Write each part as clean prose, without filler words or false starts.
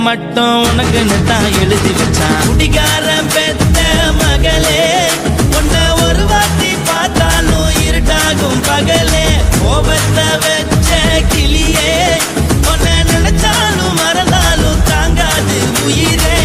மட்டும் உனக்குன்னு தான் எழுதி வச்சான். குடிகாரன் பெத்த மகளே, உன்னை ஒரு வாட்டி பார்த்தாலும் இருட்டாகும் பகலே. கோபத்தை வச்ச கிளியே, உன்னை நினைச்சாலும் மறந்தாலும் தாங்காது உயிரே.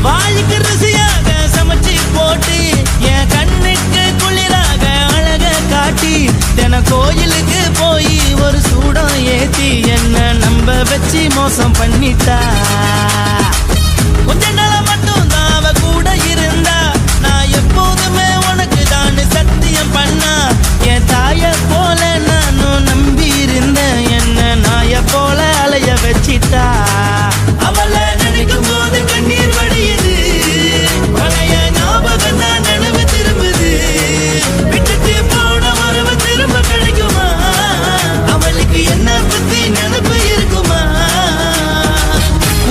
வாய்க்கு ருசியாக சமைச்சு போட்டு என் கண்ணுக்கு குளிராக அழக காட்டி தின கோயிலுக்கு போய் ஒரு சூடம் ஏத்தி என்ன நம்ப வச்சு மோசம் பண்ணிட்டா. கொஞ்ச நாள மட்டும் தான் அவ கூட இருந்தா, நான் எப்போதுமே உனக்கு தான் சத்தியம் பண்ணா. என் தாய போல நானும் நம்பி இருந்தேன், என்ன நாய போல அலைய வச்சிட்டா. அவளை நினைக்கும் போது கண்ணீர் வடியுது, பழைய ஞாபகம் தான் நினைவு திரும்புது. விட்டுட்டு போன உறவு திரும்ப கிடைக்குமா? அவளுக்கு என்ன பத்தி நினைப்பு இருக்குமா?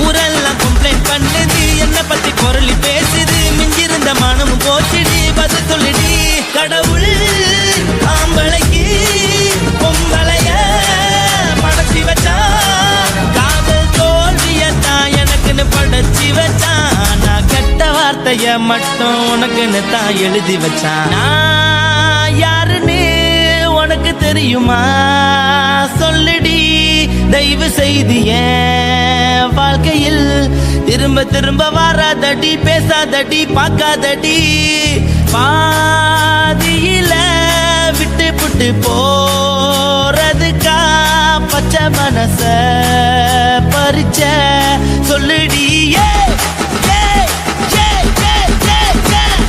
ஊரெல்லாம் கம்ப்ளைண்ட் பண்ணுது, என்ன பத்தி பொருளி பேசுது. மிஞ்சிருந்த மனமும் போச்சுடி, பதில் சொல்லிடி. கடவுள் ஆம்பளைக்கு பொம்பளைய படைச்சி வச்சா, காதல் தோல்வியத்தான் எனக்குன்னு படைச்சி வச்சான். நான் கெட்ட வார்த்தைய மட்டும் உனக்குன்னு தான் எழுதி வச்சான். நான் யாருன்னு உனக்கு தெரியுமா? சொல்லுடி தயவு செய்து என் வாழ்க்கையில் திரும்ப திரும்ப வராதடி, பேசாதடி, பார்க்காதடி. பாதியில விட்டு புட்டு போறதுக்கா பச்சை மனச பறிச்ச சொல்லுடி.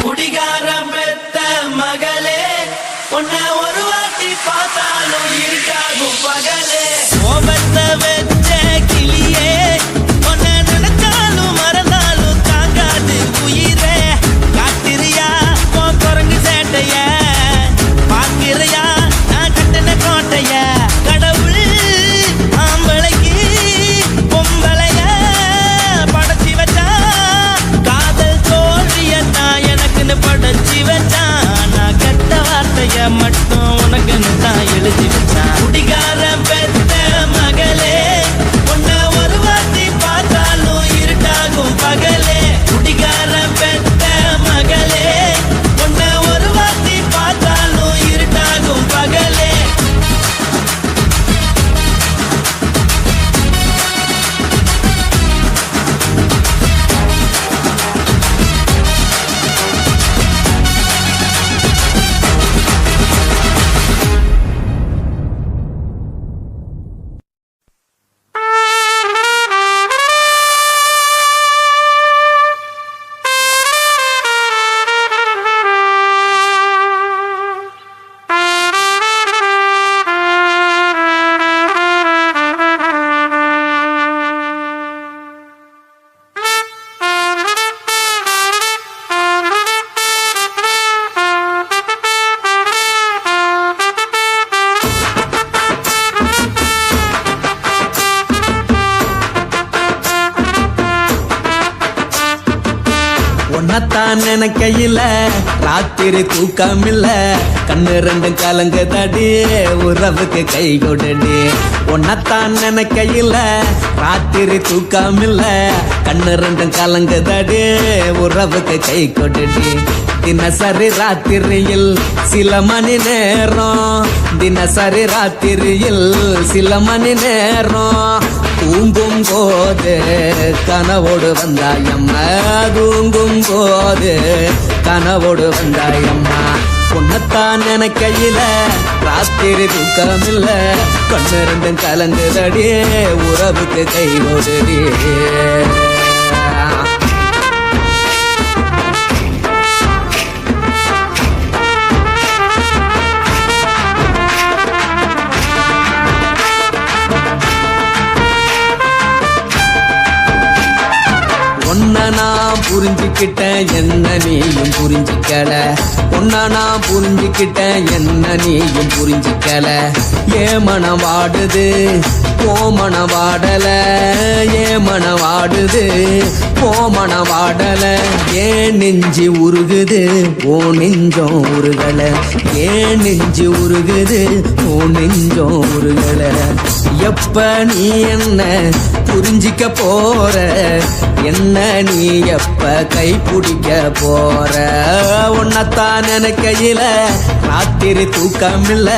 குடிகாரம் பெத்த மகளே, உன்னை ஒரு வாட்டி பார்த்தாலும் இருக்காகும் பகலே. கோபத்தை வச்ச கிளியே, உன்னை நினைச்சாலும் மறந்தாலும் தாங்காது உயிரே. காத்திரியா உன் குரங்கு சேட்டைய, பார்க்கிறியா நான் கட்டின கோட்டைய. கடவுள் ஆம்பளைக்கு பொம்பளைய படைச்சி வச்சா, காதல் தோல்வியத்தான் எனக்குன்னு படைச்சி வச்சான். நான் கெட்ட வார்த்தைய மட்டும் உனக்குன்னு தான் எழுதி வச்சான். குடிகாரன் பெத்த மகளே, உன்னை ஒரு வாட்டி பார்த்தாலும் இருட்டாகும் பகலே. குடிகாரன் பெத்த மகளே, உன்னை ஒரு வாட்டி பார்த்தாலும் இருட்டாகும் பகலே. உன்னத்தான் நினைக்கையில ராத்திரி தூக்கமில்ல, கண்ணு ரெண்டும் கலங்குதடி, உறவுக்கு கை கொடுடி. உன்னத்தான் நினைக்கையில ராத்திரி தூக்கமில்ல, கண்ணு ரெண்டும் கலங்குதடி, உறவுக்கு கை கொடுடி. தினசரி ராத்திரியில் சில மணி நேரம், தினசரி ராத்திரியில் சில மணி நேரம் தூங்கும் போது கனவோடு வந்தாயம்மா, தூங்கும் போது கனவோடு வந்தாயம்மா. பொண்ணத்தான் நினைக்கையில ராத்திரி தூக்கமில்ல, கண்ணு ரெண்டும் கலங்குதடி, உறவுக்கு கை கொடுடி. உன்னை நான் புரிஞ்சுக்கிட்டேன், என்ன நீயும் புரிஞ்சிக்கல. உன்னை நான் புரிஞ்சுக்கிட்டேன், என்ன நீயும் புரிஞ்சிக்கல. ஏன் மனம் வாடுது ஓ மனம் வாடல, ஏன் மனம் வாடுது ஓமன வாடல ஏன் நெஞ்சு உருகுது ஓ நெஞ்சம் உருகல ஏன் நெஞ்சு உருகுது ஓ நெஞ்சம் உருகல எப்ப நீ என்ன புரிஞ்சிக்க போற என்ன நீ எப்ப கை பிடிக்க போற உன்னத்தான் நினைக்கையில ராத்திரி தூக்கம் இல்ல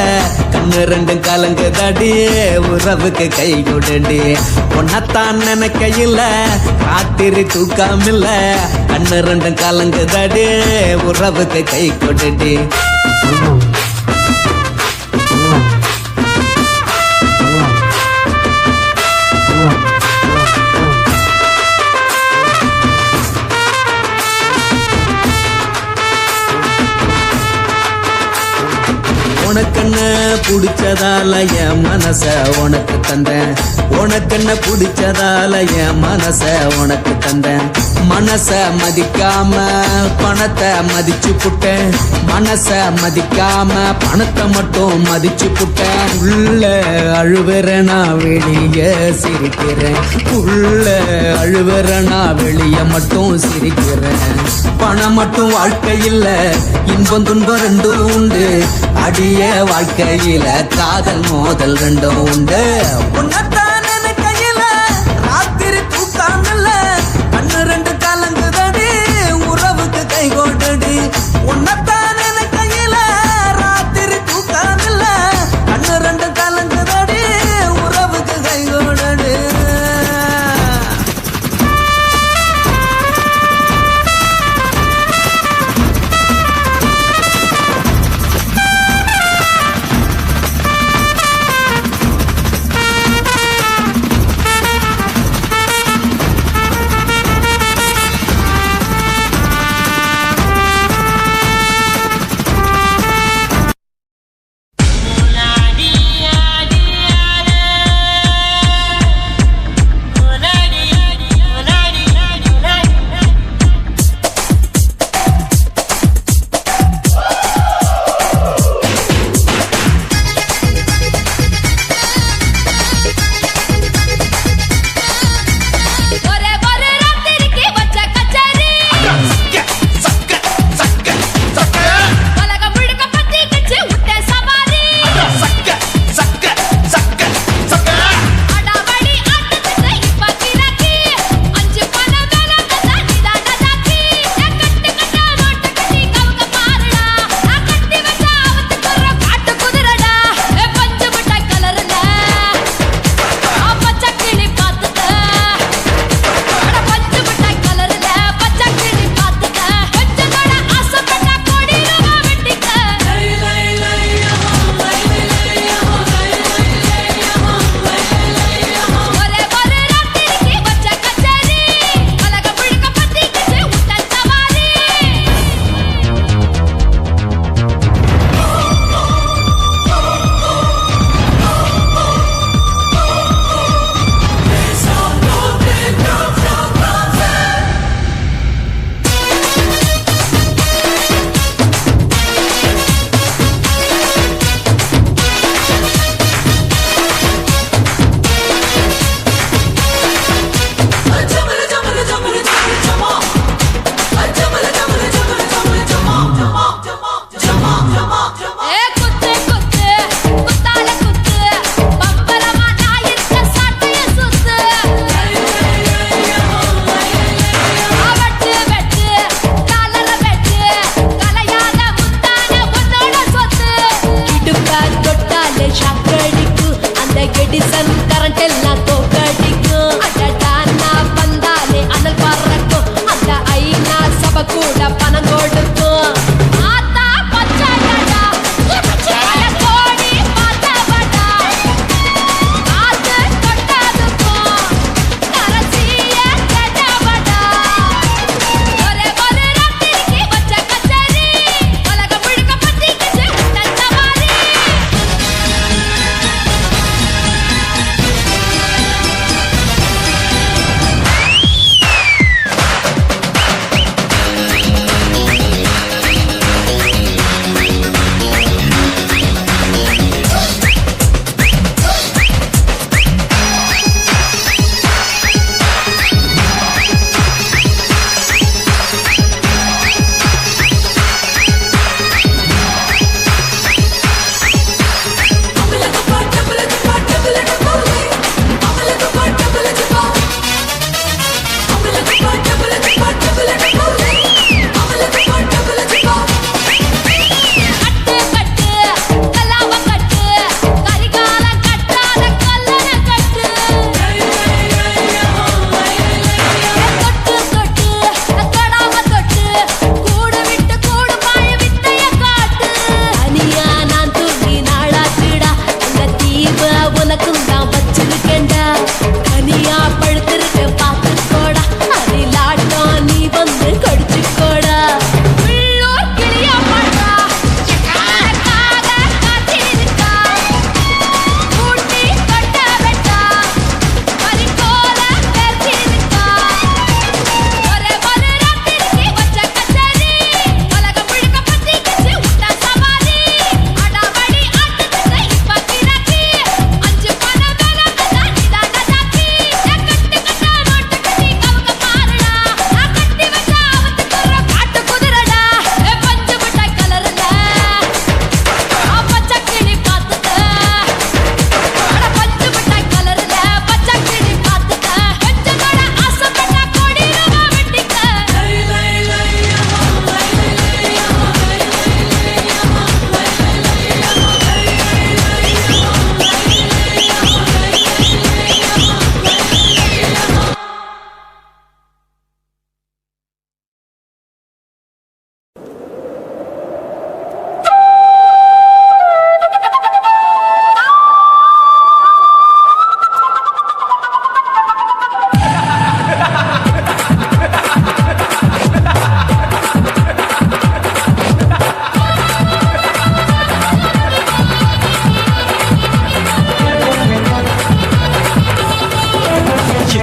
கண்ணு ரெண்டும் கலங்குதடி உறவுக்கு கை கொடுடி உன்னத்தான் நினைக்கையில ராத்திரி தூக்கம் இல்ல கண்ணு ரெண்டும் கலங்குதடி உறவுக்கு கை கொடுடி உனக்கென்ன பிடிச்சதால என் மனச உனக்கு தந்தேன் உனக்கென்ன பிடிச்சதால என் மனச உனக்கு தந்தேன் மனச மதிக்காம பணத்தை மதிச்சு புட்டேன் மனச மதிக்காம பணத்தை மட்டும் மதிச்சு புட்டேன் உள்ள அழுவுற நான் வெளிய சிரிக்கிறேன் உள்ள அழுவுற நான் வெளிய மட்டும் சிரிக்கிறேன் பணம் மட்டும் வாழ்க்கையில் இன்பம் துன்பம் ரெண்டும் உண்டு அடிய வாழ்க்கையில காதல் மோதல் ரெண்டும் உண்டு உன்னத்தான் நினைக்கையில ராத்திரி தூக்கம் இல்ல கண்ணு ரெண்டு கலங்குதடி உறவுக்கு கை கோட்டடி உன்னத்தான் நினைக்கையில ராத்திரி தூக்கம் இல்ல கண்ணு ரெண்டு கலங்குதடி உறவுக்கு கை கோட்டடி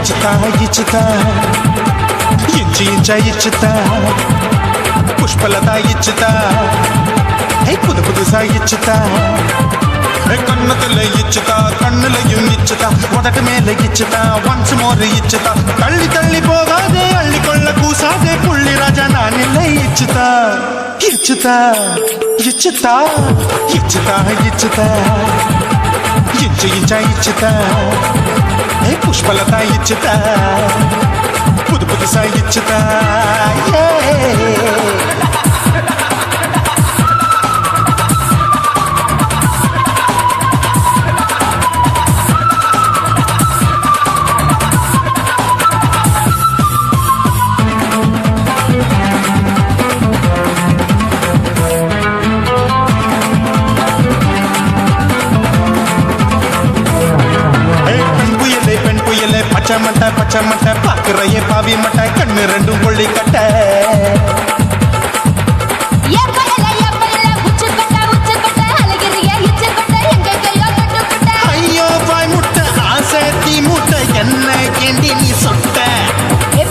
ఇచ్చుతా ఇచ్చుతా ఇంచి ఇంచా ఇచ్చుతా పుష్పలత ఇచ్చుతా புது புதுசா இச்சுதா கண்ணத்துல இச்சுதா கண்ணுலையும் இச்சுதா உதட்டு மேல இச்சுதா ஒன்ஸ் மோர் இச்சுதா தள்ளி தள்ளி போகாதே அள்ளி கொள்ள கூசாதே புள்ளி ராஜா நான் இல்லை இச்சுதா இச்சுதா இச்சுதா இச்சுதா இச்சுதா இச்சு இச்சா இச்சுதா புஷ்பலதா இச்சுதா புது புதுசா இச்சுதா பச்சை மட்டை பாக்குறையே பாவி மட்டை கண்ணு ரெண்டும் கொள்ளி கட்ட ஐயோ பாய் முட்டை ஆசை தீ முட்டை என்ன கேண்டி நீ சொட்ட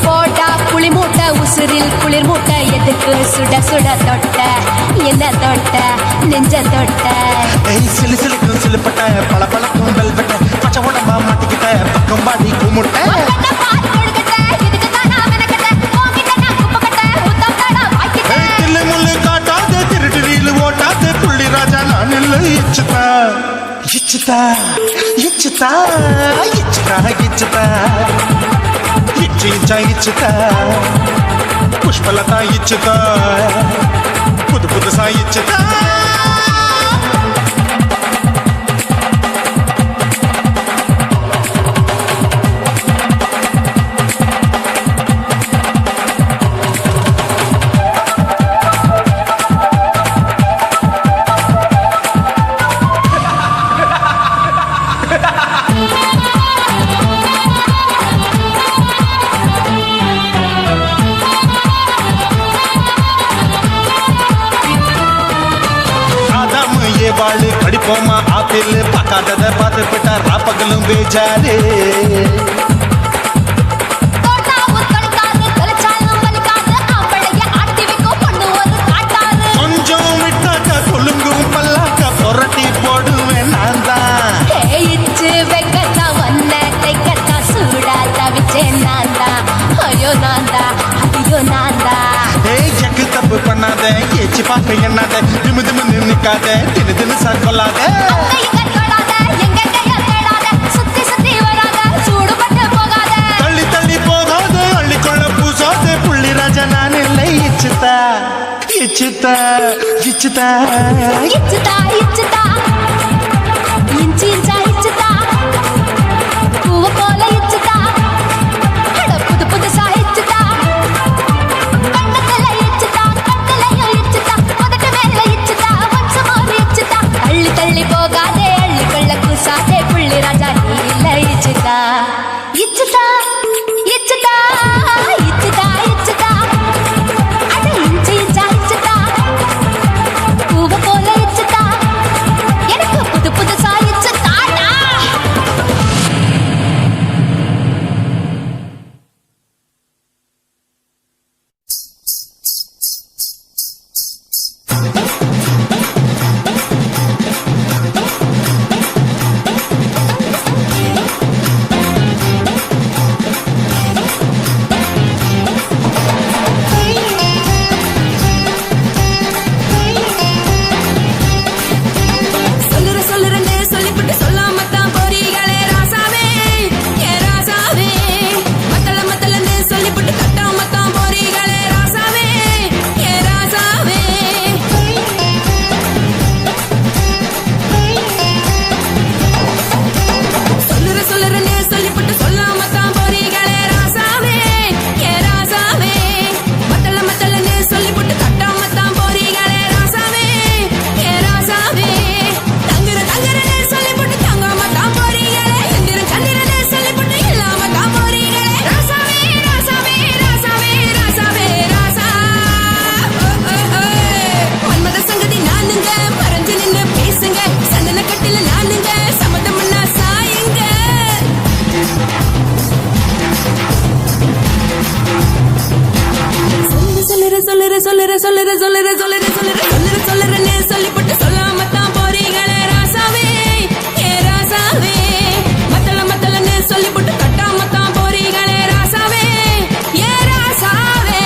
போட்டா புளி மூட்டை உசுரில் குளிர் மூட்டை எதுக்கு சுட சுட தொட்ட என்ன தொட்ட நெஞ்ச தொட்ட சிலு சிலுக்கும் சிலுப்பட்ட பல பழக்கும் வெல்வெட்ட பச்சை உடம்பா மாட்டிக்கிட்ட பக்கம் பாடி குமுட்ட இச்சுதா இச்சுதா இச்சுதா இச்சுதா இச்சுதா இச்சு இச்சா இச்சுதா புஷ்பலதா இச்சுதா புது புதுசா இச்சுதா வாழு கடிப்போமா ஆப்பிள் பார்க்காதத பார்த்து விட்டா ராப்பகலும் பேஜாரு கொஞ்சம் விட்டாக்க கொழுங்கும் பல்லாக்க புரட்டி போடுவேன் நான் தான் வைக்கத்தான் வந்த தைக்கத்தான் சூடா தவிச்சேன் நான் தான் ஐயோ நான் தான் ஐயோ நான் தான் எக்கு தப்பு பண்ணாத ஏச்சி பார்க்க எண்ணாத திமு திமு நிக்காத தினு தினு சார் கொள்ளாத தள்ளி தள்ளி போகாத அள்ளி கொள்ள பூசாத புள்ளி ராஜா நான் இல்லை இச்சுதா இச்சுதா இச்சுதா இச்சுதா இச்சுதா இஞ்சி இஞ்சா இச்சுதா பூவ போல இச்சுதா புது புதுசா இச்சுதா கண்ணத்துல இச்சுதா கண்ணலையும் இச்சுதா உதட்டு மேல இச்சுதா வம்சம் ஒரு இச்சுதா தள்ளி தள்ளி போகாதே அள்ளி கொள்ள கூசாதே புள்ளி ராஜா நீ இல்ல இச்சுதா இச்சுதா இச்சுதா இச்சுதா இச்சுதா அட இஞ்சி இஞ்சா இச்சுதா பூவ போல இச்சுதா சொல்லுறேன்னு சொல்லிப்பட்டு சொல்லாமத்தான் போறீங்களே ராசாவே ஏ ராசாவே மத்தலன்னு சொல்லிப்பட்டு கட்டாமத்தான் போறீங்களே ராசாவே ஏ ராசாவே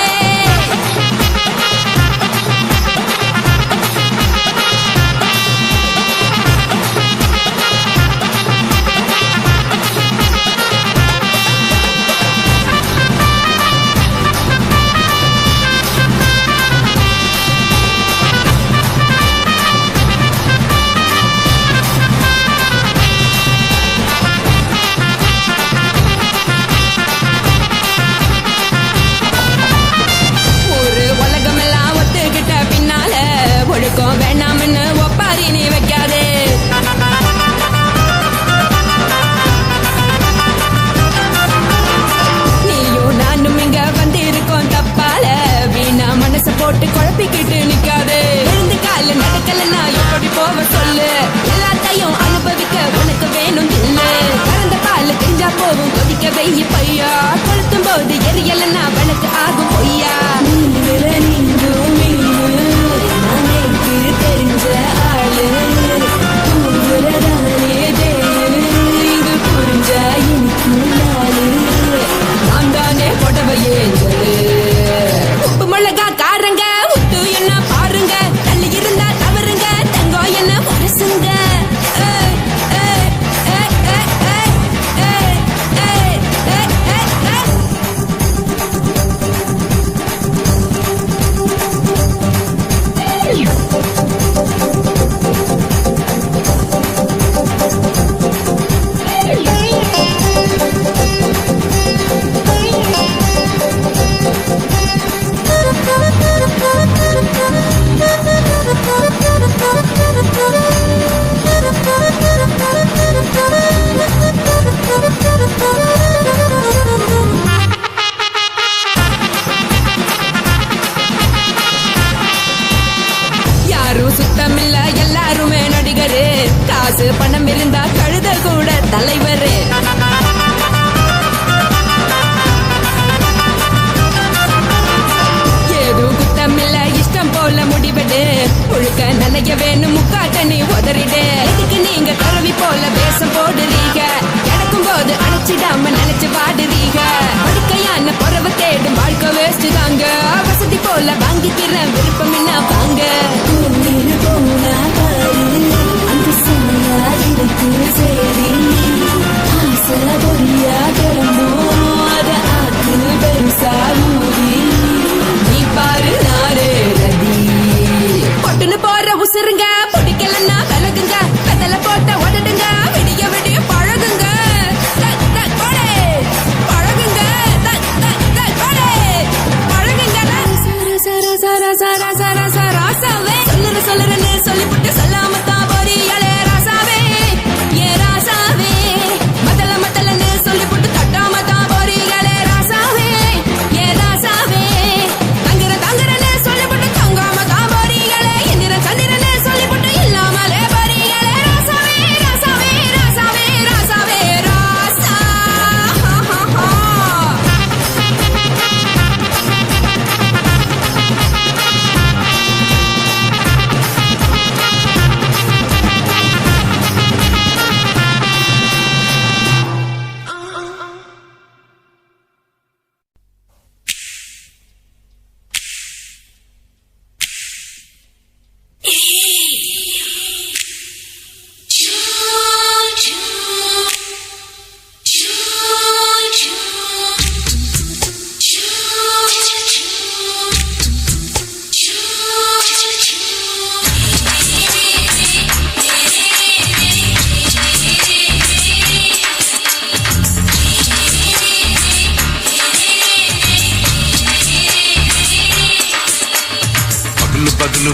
வேணாம்னு ஒப்பாரி நீ வைக்காதே நீயும் நானும் இங்க வந்து இருக்கோம் தப்பால வீணா மனசு போட்டு குழப்பிக்கிட்டு நிக்காதே எழுந்து கால நடக்கலன்னா எப்படி போவ சொல்லு எல்லாத்தையும் அனுபவிக்க உனக்கு வேணும் இல்லு கறந்த பால் தெரிஞ்சா போகும் கொதிக்க வெய்ய பையா கொளுத்தும் போது எரியலன்னா வழக்கு ஆகும் பொய்யா தெரிஞ்ச ஆளு இங்கு புரிஞ்ச நான் தானே புடவையே உப்பு மிளகா காரங்க உத்து என்ன பாருங்க தள்ளி இருந்தா தவறுங்க தங்கோ என்ன உரசுங்க சுத்தமில்ல எல்லாருமே நடிகரு காசு பணம் இருந்தா கழுத கூட தலைவரு ஏதோ குத்தமில்ல இஷ்டம் போல முடிவெடு ஒழுக்க நிலைய வேணும் முக்காட்ட நீ உதறிடு இதுக்கு நீங்க கருவி போல வேஷம் போடுறீங்க நடக்கும் போது அணைச்சிடாம நினைச்சு பாடுறீங்க படுக்கையான புறவை தேடும் வாழ்க்கை வேஸ்ட் தாங்க வசதி போல வாங்கிக்கிற விருப்பம் என்ன வாங்க அந்த சமையா இருக்கு சரி ஆசை பொரியா கிளம்பும் அத ஆக்கு பெருசா ஊதி நீ பாரு நாரே ரதி பொட்டுன்னு போற உசுருங்க பிடிக்கலன்னா விலகுங்க கதல போட்ட உடடுங்க விடிய விடிய பழகுங்க பழகுங்க ராசாவே சொல்லுறேன்னு சொல்லிவிட்டு சொல்லாமத்தான் போறீங்களே ராசாவே ஏ ராசாவே மத்தலன்னு சொல்லிவிட்டு தட்டாமத்தான் போறீங்களே ராசாவே ஏ ராசாவே தங்குறேன்னு சொல்லிவிட்டு தங்காமத்தான் போறீங்களே எந்திரன் சந்திரன்னு சொல்லிவிட்டு இல்லாமலே போறீங்களே ராசாவே ராசாவே ராசாவே ராசாவே ராசா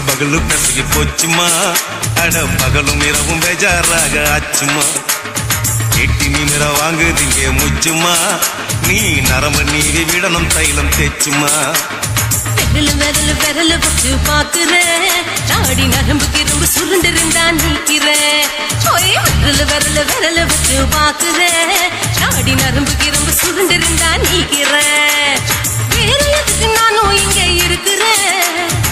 பகலு பெசகி போச்சுமா அட பகலும் இரவும் பேஜாராக ஆச்சுமா எட்டி நிமிர வாங்குதீங்க முச்சுமா நீ நரம்பு நீவி விடணும் தைலம் தேச்சுமா விரல வச்சு பாக்குறேன் நாடி நரம்புக்கு ரொம்ப சுருண்டிருந்தா நீக்கிறேன் விரல வச்சு பாக்குறேன் நாடி நரம்புக்கு ரொம்ப சுருண்டிருந்தா நீக்கிறேன் வேற எதுக்கு நானும் இங்க இருக்கிறேன்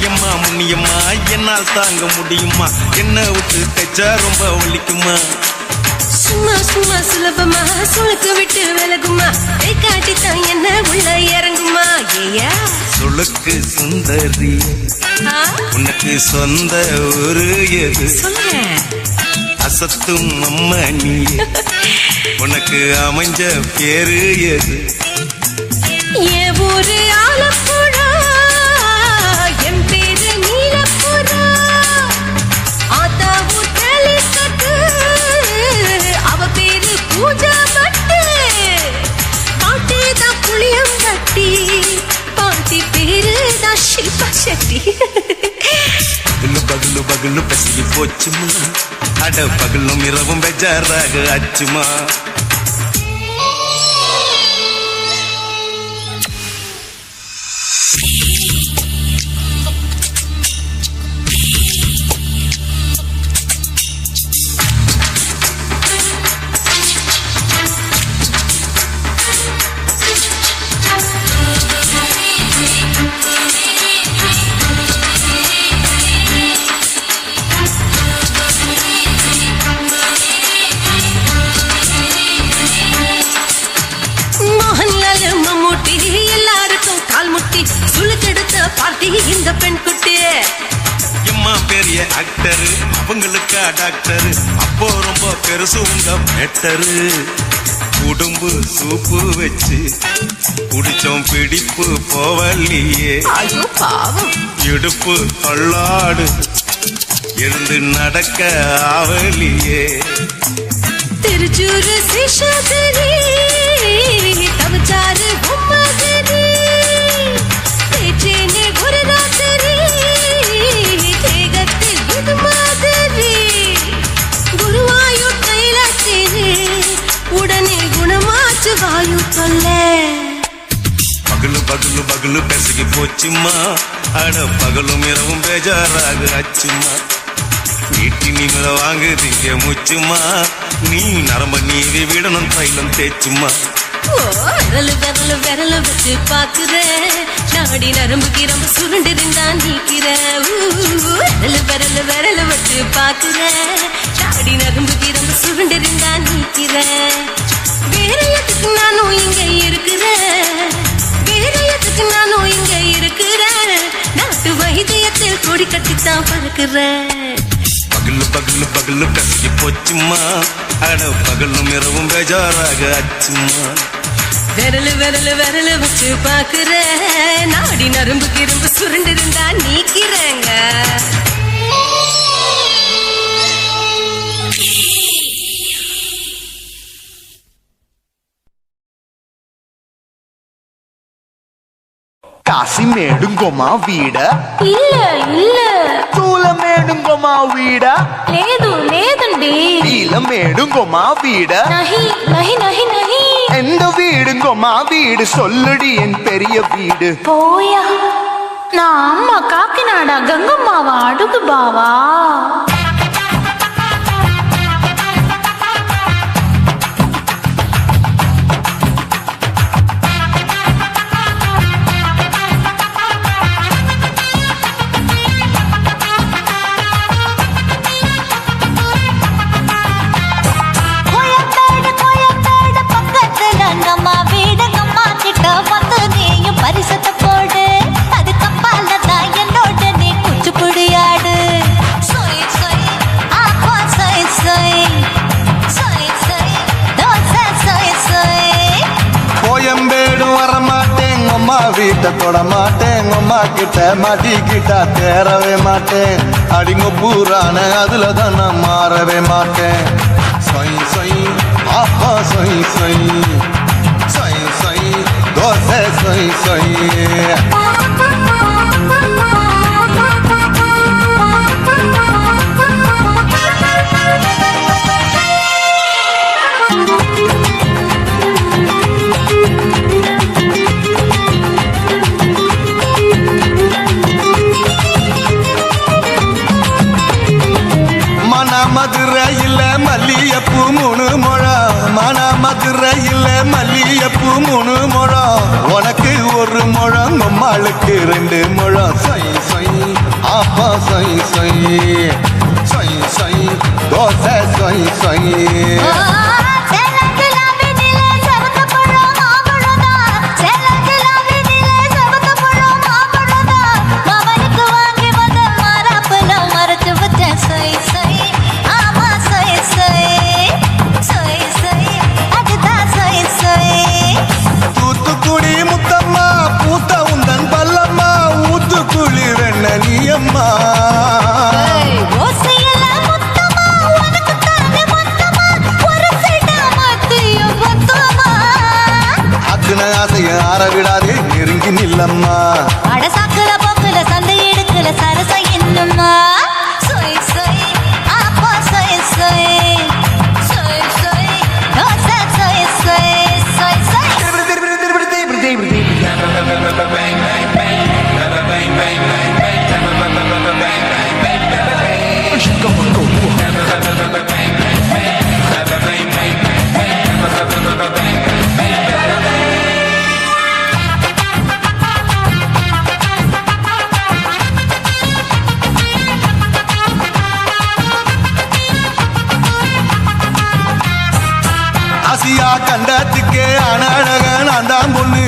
எம்மா முன்னியம்மா என்னால் தாங்க முடியுமா என்ன விட்டு தைச்சா ரொம்ப வலிக்குமா சும்மா சும்மா சுலபமா சுளுக்கு விட்டு விலகுமா கை காட்டித்தான் என்ன உள்ள இறங்குமா ஏயா சுளுக்கு சுந்தரி உனக்கு சொந்த ஒரு எது சொல்ல அசத்தும் அம்மா நீ உனக்கு அமைஞ்ச பேரு எது ஏ ஊரு ஆலப்புழா என் பேரு நீலப்புறா ஆத்தா ஊத்தலி கட்டு அவ பேரு பூஜா பட்டு பாட்டிதான் புளியம் கட்டி பாட்டி பேரு தான் ஷில்பா செட்டி பகலு பகலு பசிக்கு போச்சுமா அட பகலும் இரவும் பெஜாராக ஆச்சுமா எல்லாருக்கும் கால் முட்டி சுளுக்கெடுத்த பார்ட்டி இந்த பெண் குட்டி எம்மா பெரிய ஆக்டரு அவங்களுக்கா டாக்டரு அப்போ ரொம்ப பெருசு உங்க பெட்டரு உடம்பு சூப்பு வச்சு குடிச்சோம் பிடிப்பு போவல்லையே ஐயோ பாவம் இடுப்பு தள்ளாடு இருந்து நடக்க ஆவலியே திருச்சூரு சிஷாதிரி தவச்சாரு பொம்மதிரி பேச்சேனே ஒரு ராத்திரி தேகத்தில் இது மாதிரி குருவாயூர் கைலாசேனே உடனே குணமாச்சு வாயு சொல்ல பகலு பகலு பகலு பெசகி போச்சுமா அட பகலும் இரவும் பேஜாராக ஆச்சுமா வீட்டி நீங்கள வாங்குதீங்க முச்சுமா நீ நரம்ப நீவி விடணும் தைலம் தேச்சுமா விரலு விரலு விரல வச்சு பாக்குறேன் நாடி நரம்பு கிரம்பு சுருண்டிருந்தா நீக்கிறேன் விரலு விரலு விரல வச்சு பாக்குறேன் நாடி நரம்பு கிரம்பு சுருண்டிருந்தா நீக்கிறேன் வேற எதுக்கு நானும் இங்க இருக்கிறேன் வேற எதுக்கு நானும் இங்க இருக்கிறேன் நாட்டு வைத்தியத்தில் கொடி கட்டித்தான் பறக்கிறேன் பகலு பகலு பகலு பெசகி போச்சுமா அட பகலும் இரவும் பேஜாராக ஆச்சுமா விரலு விரலு விரலு வச்சு பாக்குற நாடி நரம்பு கிரும்பு சுருண்டிருந்தா நீக்கிறேங்க కాశీమేడుంగోమా వీడ இல்ல இல்ல తూలమేడుంగోమా వీడ లేదు లేదండి నీలమేడుంగోమా వీడ நஹி நஹி நஹி நஹி எந்த வீடுங்கோமா வீடு சொல்லுடி என் பெரிய வீடு போயா நான் அம்மா காக்கிநாடா கங்கம்மாவா அடுகு பாவா பரிசத்தை போடு அது கப்பால தான் என்னோட நீ குச்சி புடியாடு சொய் சொய் ஆப்பா சொய் சொய் சொய் சொய் தோசை சொய் சொய் கோயம்பேடு வரமாட்டேன் அம்மா வீட்டை தொட மாட்டேன் அம்மா கிட்ட மதிக்கிட்டா தேரவே மாட்டேன் அடிங்க பூரான அதுல தான் நான் மாறவே மாட்டேன் சொய் சொய் ஆப்பா சொய் சொய் சொய் சொய் தோசை சொய் சொய் மதுரையில் மல்லியப்பூ 3 முழம் மன மதுரையில் மல்லியப்பூ 3 முழம் உனக்கு 1 முழம் அம்மாளுக்கு சொய் சொய் சொய் சொய் தோசை சொய் சொய் தூத்துக்குடி முத்தம்மா பூத்த உந்தன் பல்லம்மா ஊத்துக்குழி வெண்ண நீயம்மா அக்குன ஆசைய ஆற விடாதே நெருங்கி நில்லம்மா அடசாக்குல போக்குல சந்தை எடுக்கல சரச என்னம்மா சொய் சொய் ஆப்பா சொய் சொய் சொய் சொய் தோசை சொய் சொய் சொய் சொய் ஆசியா கண்டத்துக்கே அனழக நான் தான் பொண்ணு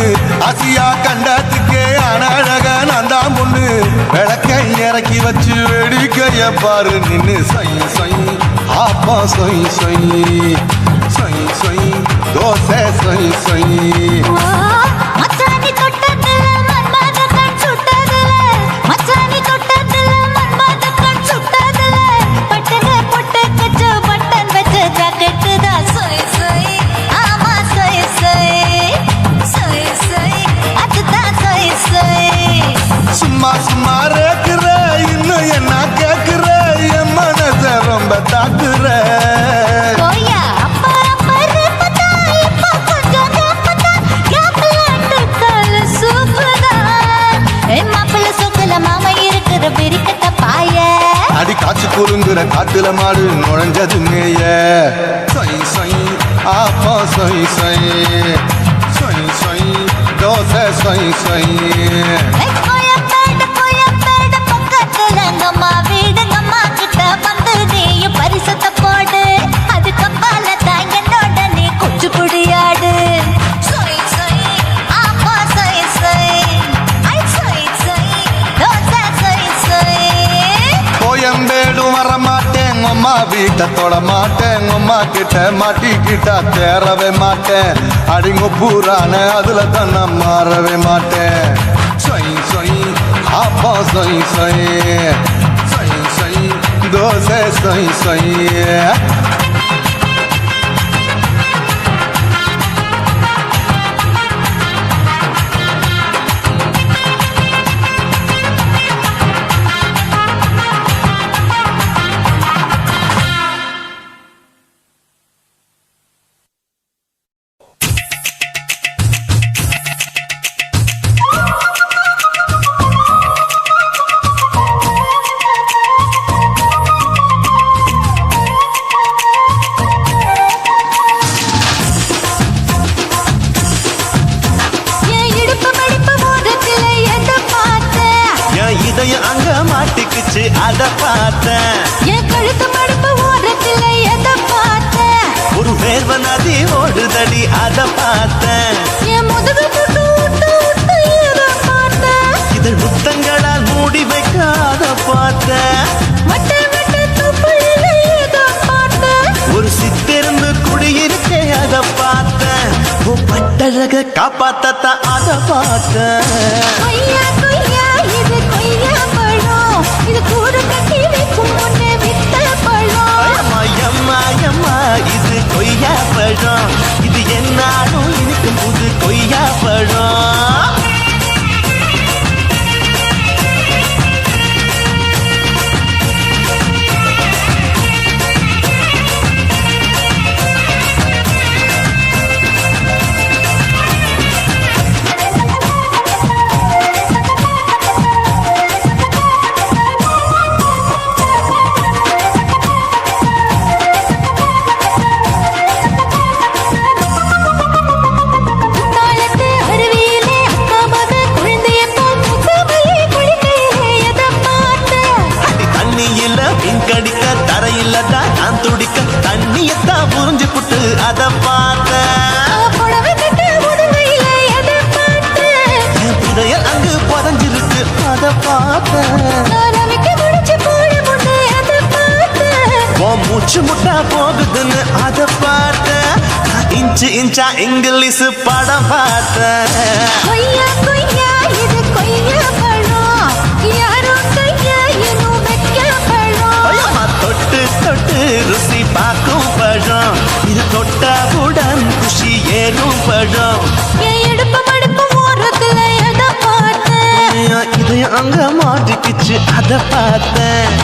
ஆசியா கண்டத்துக்கே அனழக நான் தான் பொண்ணு விளக்கை இறக்கி வச்சு வேடிக்கைய பாரு நின்னு சொய் சொய் ஆப்பா சொய் சொய் சொய் சொய் தோசை சொய் சொய் மச்சானி தொட்டதுல மன்மத கண் சுட்டதுல மச்சானி தொட்டதுல மன்மத கண் சுட்டதுல பட்டன பொட்டு கச்சு பட்டன் வச்ச ஜாக்கெட் தான் சொய் சொய் ஆமா சொய் சொய் சொய் சொய் அதுதான் சொய் சொய் சும்மா சும்மா ரேக்குற இன்னும் என்ன கேக்குற என் மனச ரொம்ப தாக்குற கோயா அப்பர் பத்தா இப்ப கொஞ்சம் கேப்பதா கேப்பல அண்டக்கால சூப்பரா மாப்பிள்ள சொக்கல மாமா இருக்கிற பெரிக்கட்ட பாய அடி காய்ச்சி குறுங்குற காட்டுல மாடு நுழைஞ்சது மேய சொய் சொய் ஆப்பா சொய் சொய் சொய் சொய் தோசை சொய் சொய் கோயம்பேடு பக்கத்துல எங்கம்மா வீடுங்கம்மா கிட்ட வந்து நீயும் பரிசத்தை போடு அது கப்பால தான் என்னோட நீ குச்சி புடியாடு சொய் சொய் ஆப்பா சொய் சொய் ஐ சொய் சொய் தோசை சொய் சொய் கோயம்பேடு வரமாட்டேன் அம்மா வீட்டை தொட மாட்டேன் அம்மா கிட்ட மாட்டிக்கிட்டா தேரவே மாட்டேன் அடிங்க பூரான அதுல தான் நான் மாறவே மாட்டேன் சொய் சொய் ஆப்பா சொய் சொய் சொய் சொய் தோசை சொய் சொய் என் இடுப்பு மடிப்பு மோதத்துல எதை பார்த்தேன் என் இதயம் அங்க மாட்டிக்குச்சு அத பார்த்தேன் என் கழுத்து மடிப்பு ஓரத்துல எதை பார்த்தேன் ஒரு வேர்வ நதி ஓடுதடி அத பார்த்தேன் என் முதுகு புட்டு விட்டு விட்டு எதை பார்த்தேன் இதழ் முத்தங்களால் மூடி வைக்காத பார்த்தேன் வட்ட வட்ட துப்புல எதை பார்த்தேன் ஒரு சித்தெரும்பு குடியிருக்கே அத பார்த்தேன் உன் பட்டழக காப்பாத்தத்தான் அத பார்த்தேன் கொய்யா கொய்யா இது கொய்யா பழம் இது கூட கட்டி வைக்கும் முன்னே வித்த பழம் அம்மா அம்மா அம்மா இது கொய்யா பழம் இது என்னாலும் இனிக்கும் புது கொய்யா பழம் பார்த்தேன் ரவிக்கு முடிச்சு போட முன்னே அதை பார்த்தேன் உன் மூச்சு முட்டா போகுதுன்னு அதை பார்த்தேன் நான் இன்ச்சு இன்ச்சா இங்கிலீஷ் படம் பார்த்தேன் கொய்யா கொய்யா இது கொய்யா பழம் யாரோ கையா இன்னும் வைக்க பழம் ஐயம்மா, தொட்டு தொட்டு ருசி பார்க்கும் பழம் இது தொட்டாவுடன் குஷி ஏறும் பழம் என் இடுப்பு மடுப்பு ஓரத்துல எதை பார்த்தேன் இதையும் அங்க மாட்டிக்கிச்சு அதை பார்த்தேன்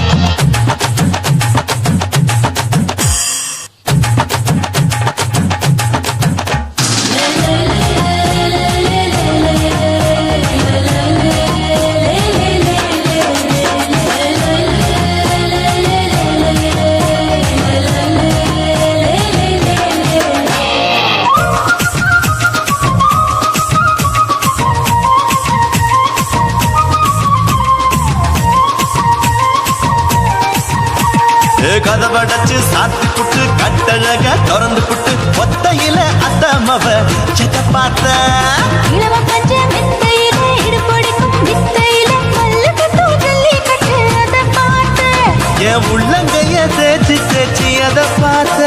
கதவடைச்சு சாத்தி புட்டு கட்டழக திறந்து புட்டு ஒத்தையில அத்தமவ செத்த பார்த்த இளவ பஞ்ச மெத்தையில இடுப்படிக்கும் வித்தையில மல்லு கட்டு ஜல்லி கட்டு அதை பார்த்தேன் என் உள்ளங்கைய தேய்ச்சி தேய்ச்சி அதை பார்த்த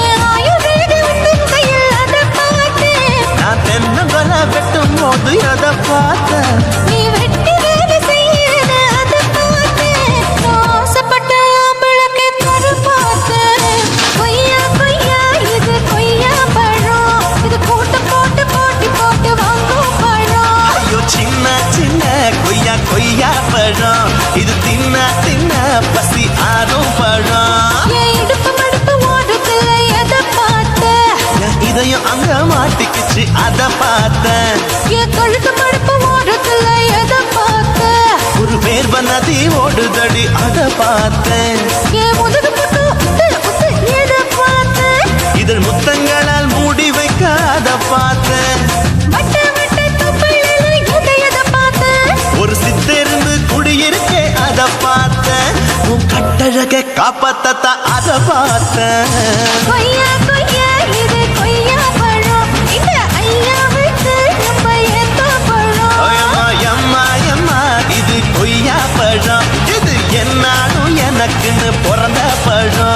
என் ஆயுர்வேத உந்தன் கையில் அதை பார்த்தேன் நான் தென்னங்கொலை வெட்டும் போது அதை பார்த்த நீ வெட்டி வேலை செய்யறது அதை பார்த்தேன் நான் ஆசைப்பட்ட ஆம்பளுக்கு தர பார்த்தேன் கொய்யா கொய்யா இது கொய்யா பழம் இது கூட்ட போட்டு போட்டி போட்டு வாங்கும் பழம் ஐயோ சின்ன சின்ன கொய்யா கொய்யா பழம் இது தின்ன தின்ன பசி ஆறும் பழம் என் இடுப்பு மடுப்பு ஓரத்துல எதை பார்த்தேன் என் இதயம் அங்க மாட்டிக்கிச்சு அதை பார்த்தேன் என் கழுத்து மடுப்பு ஓரத்துல எதை பார்த்தேன் ஒரு வேர்வ நதி ஓடுதடி அதை பார்த்தேன் என் முதுகு புட்டு உத்து உத்து எதை பார்த்தேன் இதழ் முத்தங்களால் மூடி வைக்க அதை பார்த்தேன் வட்ட வட்ட தொப்பையில எதை பார்த்தேன் ஒரு சித்தெருந்து குடியிருக்கே அதை பார்த்தேன் உன் கட்டழக காப்பாத்தத்த அதை பார்த்தேன் கொய்யா கொய்யா இது கொய்யா பழம் இந்த ஐயாவுக்கு ரொம்ப ஏத்த பழம் அம்மா எம்மா எம்மா இது கொய்யா பழம் இது என்னாலும் எனக்குன்னு பிறந்த பழம்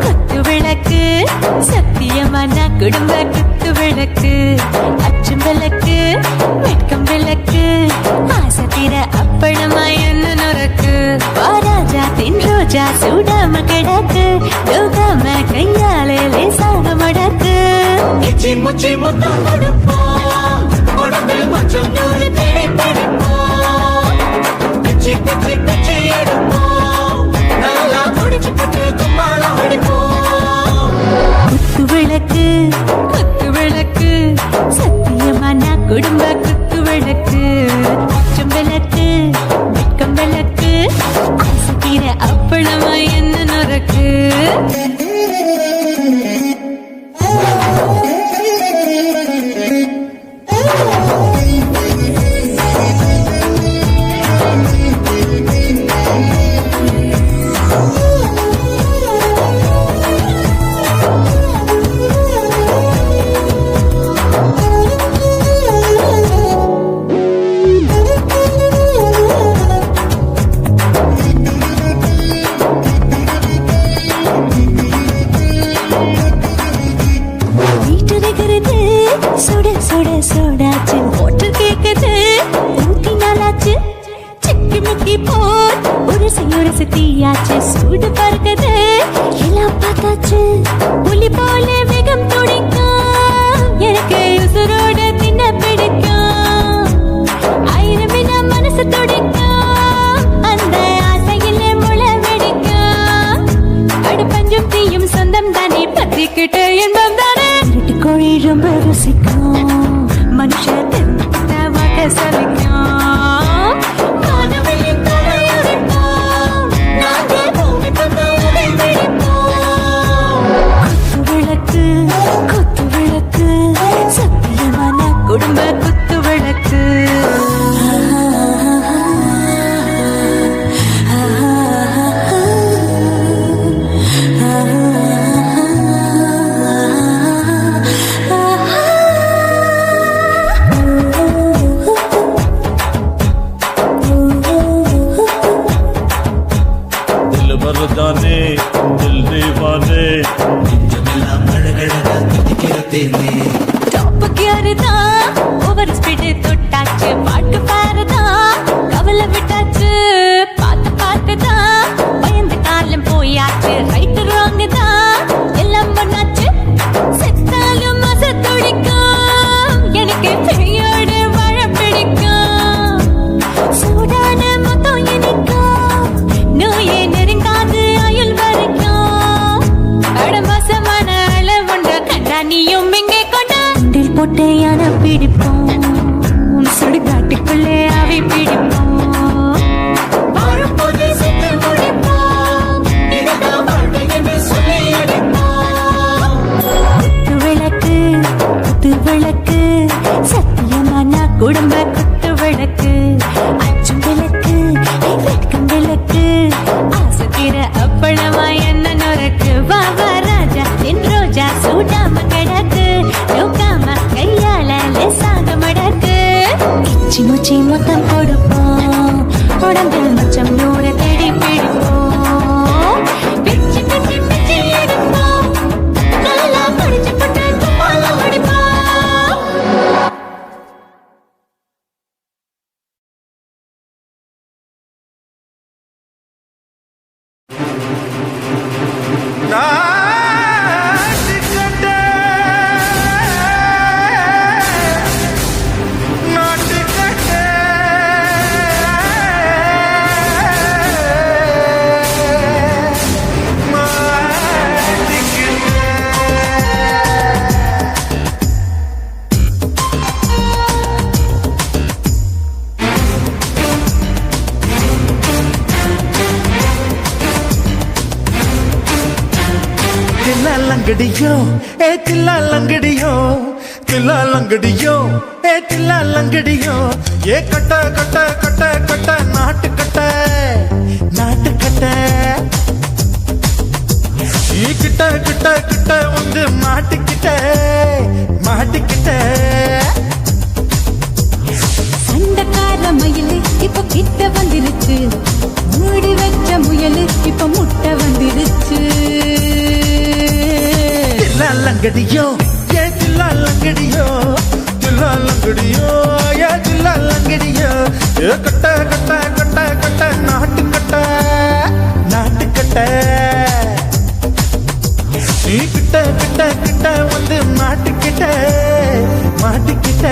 குத்து விளக்கு சத்தியமான குடும்ப குத்து விளக்கு அச்சும் விளக்கு வெட்கம் விளக்கு ஆசை தீர அப்பளமா என்ன நொறுக்கு வாராஜா தின் ரோஜா சூடாம கிடக்கு யோகாம கையாலே லேசாக மடக்கு இச்சி முச்சி முத்தம் கொடுப்போம் உடம்பில் மச்சம் நூறு தேடி பிடிப்போம் பிச்சி பிச்சி பிச்சி எடுப்போம் நல்லா குடிச்சு புட்டு கும்மாளம் அடிப்போம் குத்து விளக்கு சத்தியமான குடும்ப குத்து விளக்கு அச்சும் விளக்கு வெட்கம் விளக்கு ஆசை தீர அப்பளமா என்ன நொறுக்கு சுட சுட சோடாச்சு மோட்டர் கேக்குது ஊத்தி நாளாச்சு சிக்கி முக்கி போர் ஒரு தீயாச்சு சூடு பறக்குது எல்லாம் பார்த்தாச்சு புலி போல வேகம் துடிக்கும் எனக்கு உசுரோட தின்ன பிடிக்கும் ஆயிரம் வினா மனசு துடிக்கும் அந்த ஆசையில முளை வெடிக்கும் அடுப்பஞ்சும் தீயும் சொந்தம் தானே பத்திக்கிட்டு என்பம் தானே கோழி ரொம்ப ருசிக்கும் மனுஷ வாக்க சலிக்கும் எடுத்தேனே டாப் கியர் தான் ஓவர் ஸ்பீடு தொட்டாச்சு பாட்டு பாருதான் கவலை விட்டாச்சு பார்த்து பார்த்து தான் பயந்து காலம் போயாச்சு ரைட் ராங் தான் எல்லாம் பண்ணாச்சு செத்தாலும் மச துடிக்கும் எனக்கு பெரியோடு வாழ பிடிக்கும் சூடான மொத்தம் இனிக்கும் நோயே நெருங்காது அயல் வரைக்கும் அடமோசமான அளவுண்ட கண்டா நீயும் இங்கே கொண்டு போட்டு யானை பிடிப்போம் சுடுகாட்டுக்குள்ளே அவை பிடிப்போம் வாழும்போது செத்து முடிப்போம் இதுதான் வாழ்க்கை என்று சொல்லி அடிப்போம் குத்து விளக்கு சத்தியமான குடும்ப குத்து விளக்கு அச்சும் விளக்கு வெட்கம் விளக்கு ஆசை தீர அப்பளமா என்ன நொறுக்கு வாவா ராஜா என் ரோஜா சூடாம கிடக்கு நோக்காம கையால லேசாக மடக்கு இச்சி முச்சி மொத்தம் கொடுப்போம் உடம்பில் மச்சம் நூறு தேடி பிடிப்போம் பிச்சி பிச்சி பிச்சி எடுப்போம் நல்லா படிச்சு போட்டு துப்பால முடிப்போம் லங்கடியோ ஏ தில்லா லங்கடியோ தில்லா லங்கடியோ ஏ தில்லா லங்கடியோ ஏ கட்ட கட்ட கட்ட கட்ட நாட்டு கட்ட நாட்டு கட்ட நீ கிட்ட கிட்ட கிட்ட வந்து மாட்டிக்கிட்ட மாட்டிக்கிட்ட சண்டக்கார மயிலு இப்ப கிட்ட வந்துருச்சு மூடி வச்ச முயலு இப்ப முட்டை வந்துருச்சு தில்லா லங்கடியோ ஏ தில்லா லங்கடியோ தில்லா லங்கடியோ ஏ தில்லா லங்கடியோ ஏ கட்ட கட்ட கட்ட கட்ட நாட்டு கட்ட நாட்டு கட்ட நீ கிட்ட கிட்ட கிட்ட வந்து மாட்டிக்கிட்ட மாட்டிக்கிட்ட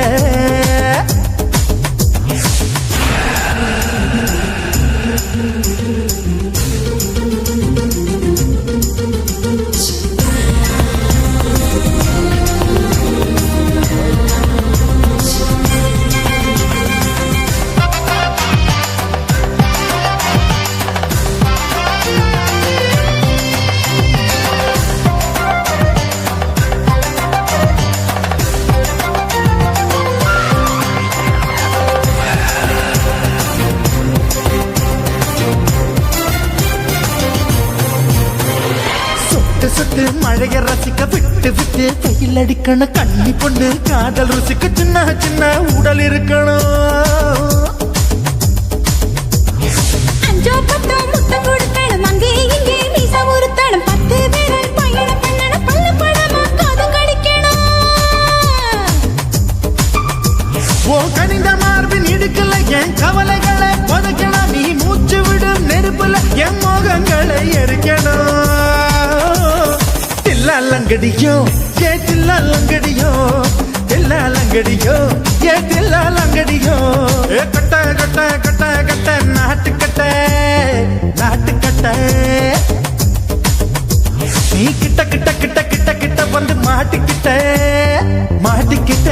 சுட்டு மழைய ரசிக்க விட்டு விட்டு வெயில் அடிக்கணும் கண்ணி பொண்ணு காதல் ருசிக்க சின்ன சின்ன உடல் இருக்கணும் அஞ்சோ பத்தோ முட்டை கொடுக்கணும் அங்கே இங்கே மீசா உருத்தணும் 10 பேரன் பயணம் பண்ணணும் பல்ல படமா காதும் கடிக்கணும் ஓ கனிந்த மார்பின் இடுக்கல என் கவலைகளை புதைக்கணும் நீ மூச்சு விடும் நெருப்புல என் மோகங்களை எரிக்கணும் தில்லா லங்கடியோ ஏ தில்லா லங்கடியோ தில்லா லங்கடியோ ஏ தில்லா லங்கடியோ ஏ கட்ட கட்ட கட்ட கட்ட நாட்டு கட்ட நாட்டு கட்ட நீ கிட்ட கிட்ட கிட்ட கிட்ட கிட்ட வந்து மாட்டிக்கிட்ட மாட்டிக்கிட்ட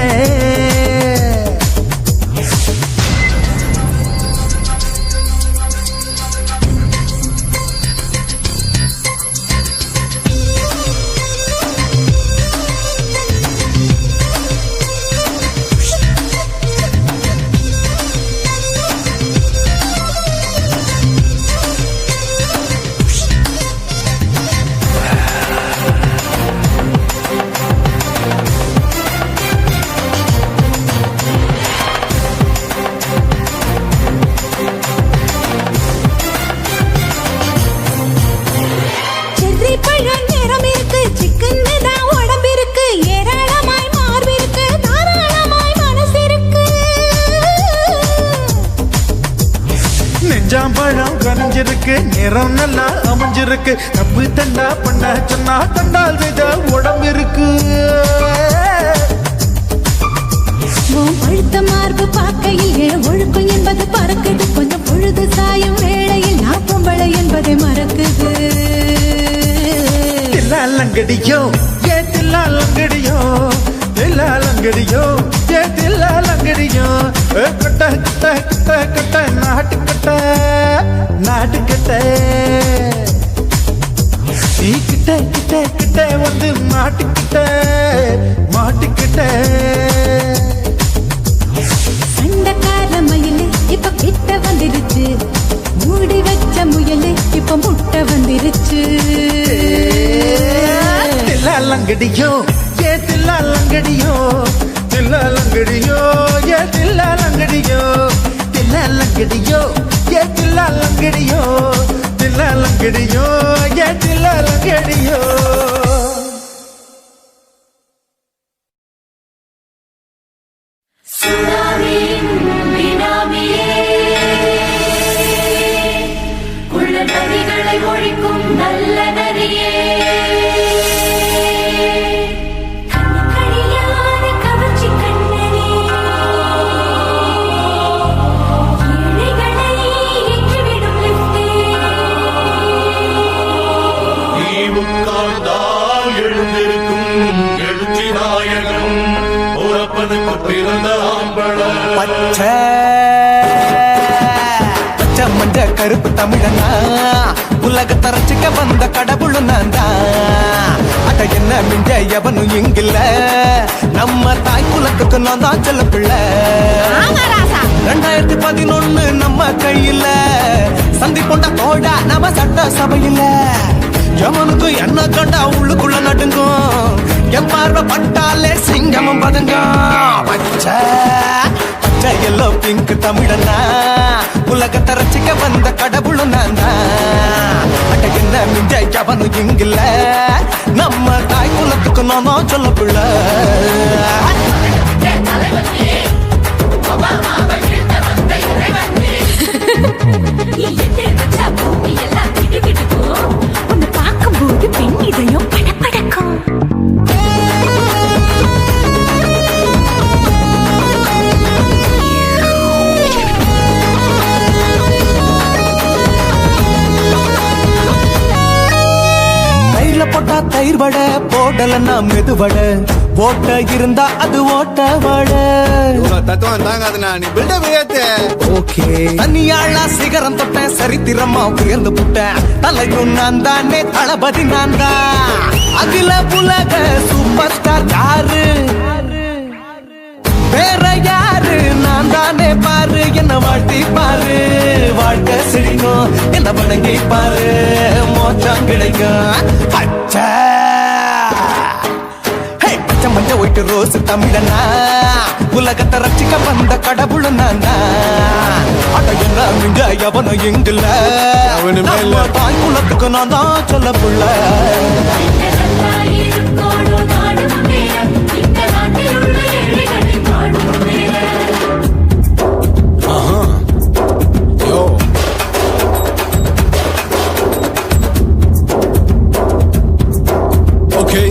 கஞ்சாம்பழம் கனிஞ்சிருக்கு, நிறம் நல்லா அமைஞ்சிருக்கு. தப்பு தண்டா பண்ண சொன்னா தண்டால் செய்த உடம்பு இருக்கு. பழுத்த மார்பு பார்க்கையில் என் ஒழுக்கம் என்பது பறக்குது. கொஞ்சம் பொழுது சாயும் வேளையில் நான் பொம்பளை என்பதை மறக்குது. தில்லாலங்கடியோ ஏ தில்லாலங்கடியோ, தில்லாலங்கடியோ ஏ தில்லாலங்கடியோ. கட்ட கட்ட கட்ட கட்ட நாட்டு கட்ட நாட்டு கட்ட. நீ கிட்ட கிட்ட கிட்ட வந்து மாட்டுக்கிட்ட மாட்டுக்கிட்ட. சண்டைக்கார மயிலு இப்ப கிட்ட வந்துருச்சு, மூடி வச்ச முயலு இப்ப முட்டை வந்துருச்சு. தில்லாலங்கடியோ ஏ தில்லாலங்கடியோ, தில்லாலங்கடியோ ஏ தில்லாலங்கடியோ. தில்லாலங்கடியோ ஏ தில்லாலங்கடியோ, தில்லாலங்கடியோ ஏ தில்லாலங்கடியோ. சுனாமியின் பினாமியே, குள்ள நதிகளை ஒழிக்கும் நல்ல நதியே. கண்ணுக்கடியான கவர்ச்சி கண்ணனே, ஏழைகளை ஏற்றிவிடும் லிப்டே. நீ உட்கார்ந்தால் எழுந்திருக்கும் எழுச்சி நாயகன், உறப்பனுக்கு பிறந்த ஆம்பளம். பச்சை பச்சை மஞ்ச கருப்பு தமிழனா, உலகத்தை ரசிக்க வந்த கடவுள் நான் தான். அட என்ன மிஞ்ச எவனும் இங்கில்ல, நம்ம தாய் குலத்துக்கு நான் தான் செல்ல பிள்ளை. 2011 நம்ம கையில, சந்தி கொண்ட தோடா நம்ம சட்ட சபையில. எவனுக்கு என்ன கண்டா உள்ளுக்குள்ள நடுங்கும், என் பார்வை பட்டாலே சிங்கமும் பதுங்கும். பச்சை பச்சை எல்லோ பிங்க் தமிழனா, உலகத்தை ரசிக்க வந்த கடவுள் நான் தான். அட என்ன மிஞ்ச எவனும் இங்கில்ல, நம்ம தாய் குலத்துக்கு நான் தான் சொல்ல பிள்ளை. உன்னை பார்க்கும்போது பெண் இதயம் படபடக்கும். தயிர்ல போட்டா தயிர் வடை, போடலன்னா மெதுவடை, ஓட்ட இருந்தா அது ஓட்ட வடை. தத்துவம் தாங்காதுண்ணா, நீ பில்டப் ஏத்து. ஓகே தனியாளா சிகரம் தொட்டேன், சரித்திரமா உயர்ந்து புட்டேன். தலையும் நான் தானே, தளபதி நான் தான். அகில உலக சூப்பர் ஸ்டார் யாரு, வேற யாரு, நான் தானே பாரு. என்ன வாழ்த்தி பாரு, வாழ்க்கை சிரிக்கும். என்ன வணங்கி பாரு, மோச்சம் கிடைக்கும். பச்சை பச்சை மஞ்ச ஒயிட்டு ரோஸ் தமிழனா, உலகத்தை ரசிக்க வந்த கடவுள் நான் தான். அட என்ன மிஞ்ச எவனும் இங்கில்ல, நம்ம தாய் குலத்துக்கு நான் தான் சொல்ல புள்ள. இருக்கோடு நாடும் மேல, இந்த நாட்டில் உள்ள ஏழைகளை நாடும் மேல. Okay.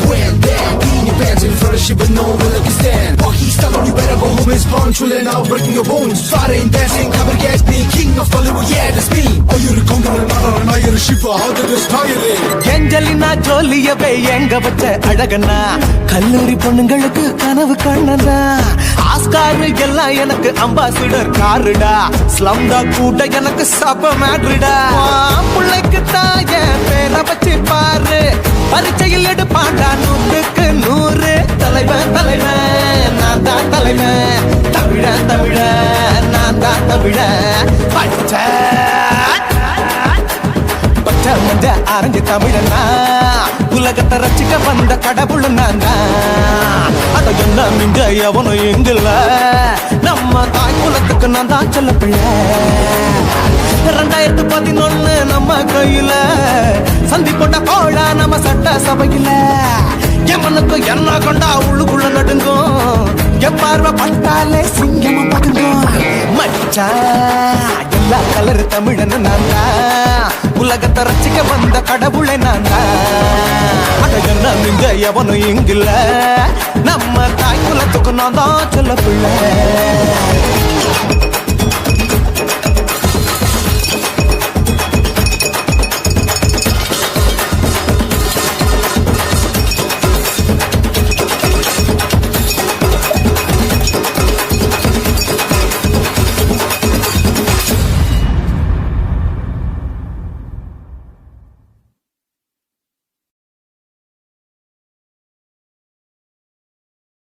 When that in your pants in front of shit, but no one look stand. While he's stuck on you, better go home and spawn. Chillin' out, breaking your bones. Fighting, dancing, cover gas, being king of Hollywood, yeah, that's me. Oh, you're the conqueror, not you're a shipper. How did this tire it? Angelina ஜோலியவே எங்க வச்ச அழகனா, கல்லூரி பொண்ணுங்களுக்கு கனவு கண்ணனா. Oscar எல்லாம் எனக்கு ambassador காருடா, ஸ்லம்டா கூட எனக்கு சப மேட்ருடா. பிள்ளைக்கு தாய பேரை வச்சு பாரு, பரீட்சையில் எடுப்பாண்டா 100க்கு 100. தலைவன் தலைவன் நான் தான் தலைவன், தமிழன் தமிழன் நான் தான் தமிழன். பச்சை பச்சை மஞ்ச ஆரஞ்சு தமிழனா, உலகத்தை ரசிக்க வந்த கடவுள் நான் தான். அட என்ன மிஞ்ச எவனும் எங்கில்ல, நம்ம தாய் குலத்துக்கு நான் தான் சொல்ல பிள்ளை. 2011 நம்ம கையில, சந்தி கொண்ட கோழா நம்ம சட்ட சபையில. எவனுக்கு என்ன கொண்டா உள்ளுக்குள்ள நடுங்கும், என் பார்வை பட்டாலே சிங்கமும் பதுங்கும். மச்சான் எல்லா கலர் தமிழன்னு நான் தான் உலகத்தை ரசிக்க வந்த கடவுளை நான் தான் இங்க எவனும் இங்கில்ல நம்ம தாய் குலத்துக்கு நான் தான் சொல்ல பிள்ளை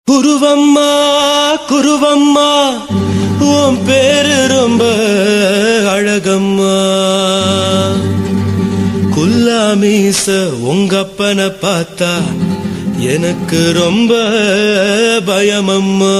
குருவம்மா குருவம்மா உன் பேரு ரொம்ப அழகம்மா குல்லாமீச உங்கப்பனை பார்த்தா எனக்கு ரொம்ப பயமம்மா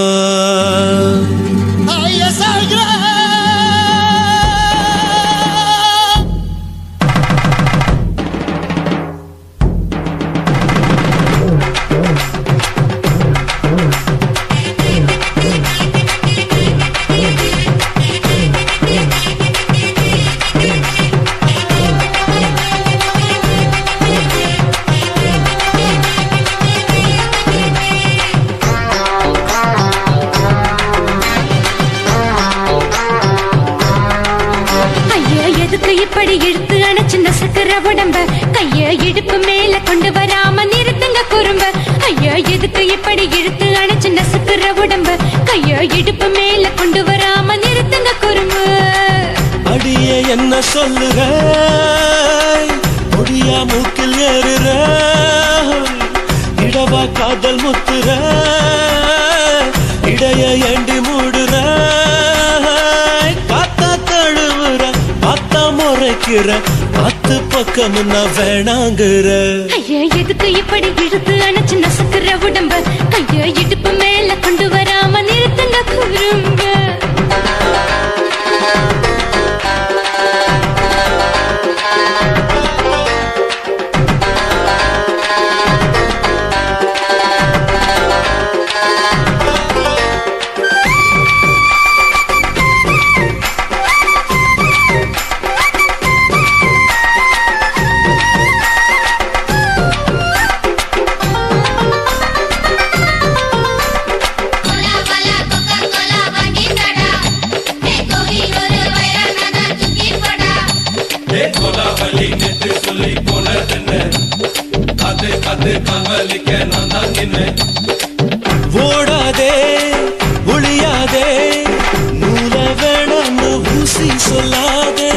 இப்படி இழுத்து அணைச்சு நசுக்கிற உடம்ப கைய இடுப்பு மேல கொண்டு வராம நிறுத்துங்க குறும்ப ஐயா எதுக்கு இப்படி இழுத்து அணைச்சு நசுக்கிற உடம்ப கைய இடுப்பு மேல கொண்டு வராம நிறுத்துங்க குறும்பு அடியே என்ன சொல்லுற முடியா மூக்கில் ஏறுற இடவா காதல் முத்துற இடைய ஏண்டி மூடுற காத்தா தழுவுற பார்த்தா முறைக்கிற பத்து பக்கம் நான் வேணாங்குற ஐயா எதுக்கு இப்படி இழுத்து அணைச்சு நசுக்கிற உடம்ப கைய இடுப்பு மேல கொண்டு வராம நிறுத்துங்க குறும்ப ஓடாதே ஒளியாதே நூல வேணான்னு ஊசி சொல்லாதே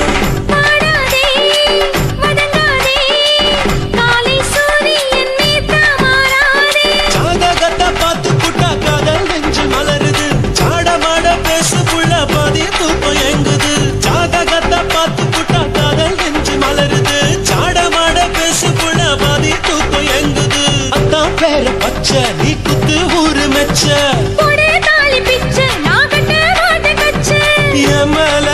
ஜாதகத்தை பார்த்து புட்டா காதல் நெஞ்சு மலருது சாடமாட பேசு புள்ள பாதி தூக்கம் எங்குது ஜாதகத்தை பார்த்து புட்டா காதல் நெஞ்சு மலருது சாடமாட பேசு புள்ள பாதி தூக்கம் எங்குது அத்தான் பேர பச்சை நீ குத்து ஊரு மெச்ச எமல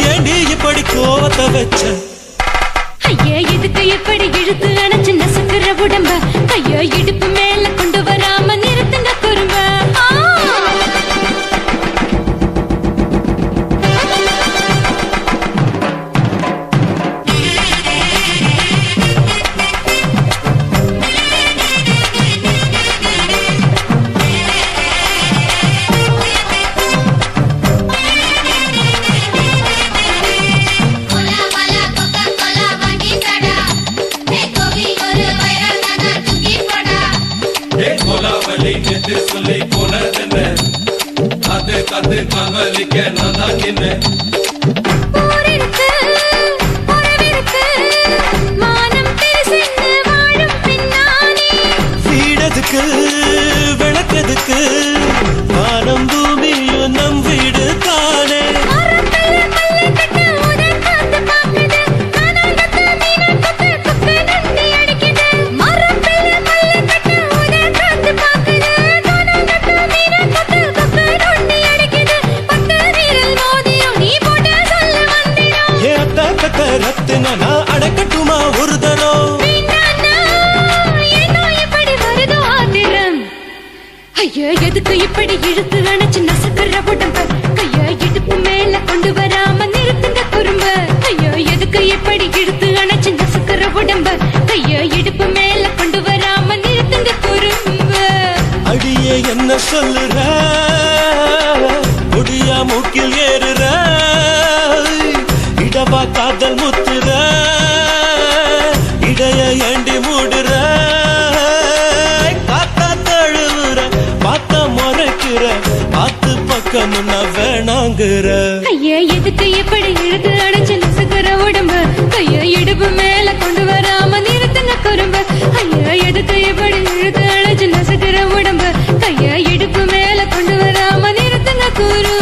ஏண்டி இப்படி கோவத்தை வச்ச ஐயா இதுக்கு எப்படி இழுத்து அணைச்சு நசுக்கிற உடம்ப கைய இடுப்பு மேல கொண்டு வராம நிறுத்துங்க குறும்ப சொல்லி போனதென்ன அது கது காதலிக்க நான் தான் என்ன வீடதுக்கு விளக்கதுக்கு வானம் பூமியும் நம் வீடு தானே ரத்தினா அடக்கட்டுமா ஒரு தரம் ஐயா எதுக்கு இப்படி இழுத்து அணைச்சு நசுக்கிற உடம்ப கைய இடுப்பு மூக்கில் ஏறுற இடவா காதல் முத்துற இடைய ஏண்டி மூடுற காத்தா தழுவுற பார்த்த முறைக்கிற ஆத்து பக்கம் முன்ன வேணாங்குற ஐயா எதுக்கு எப்படி இழுத்து அடைச்சு நசுக்கிற உடம்பு கைய இடுப்பு மேல கொண்டு வராம நிறுத்துங்க குறும்பு ஐயா எதுக்கு எப்படி இழுத்து அடைச்சு நசுக்கிற உடம்பு கைய இடுப்பு மேல கொண்டு வராம நிறுத்துங்க குறும்பு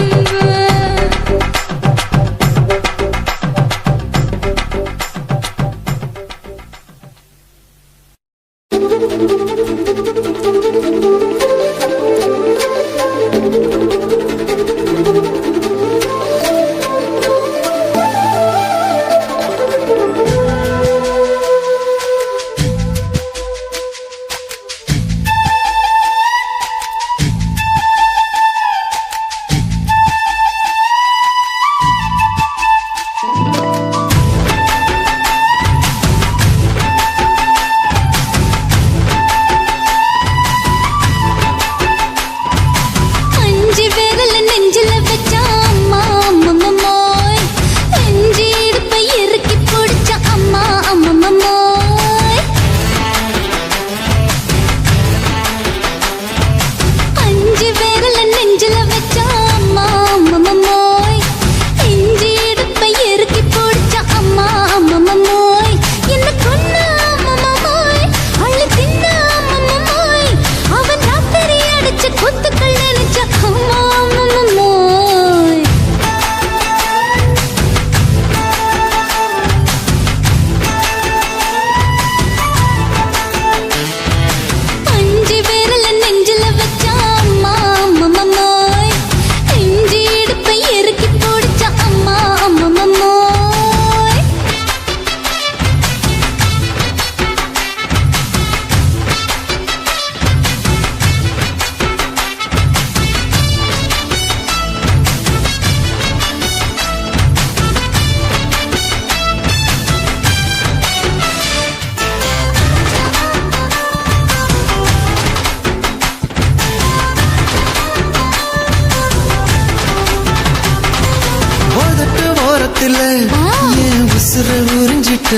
என் உசுர உறிஞ்சிட்ட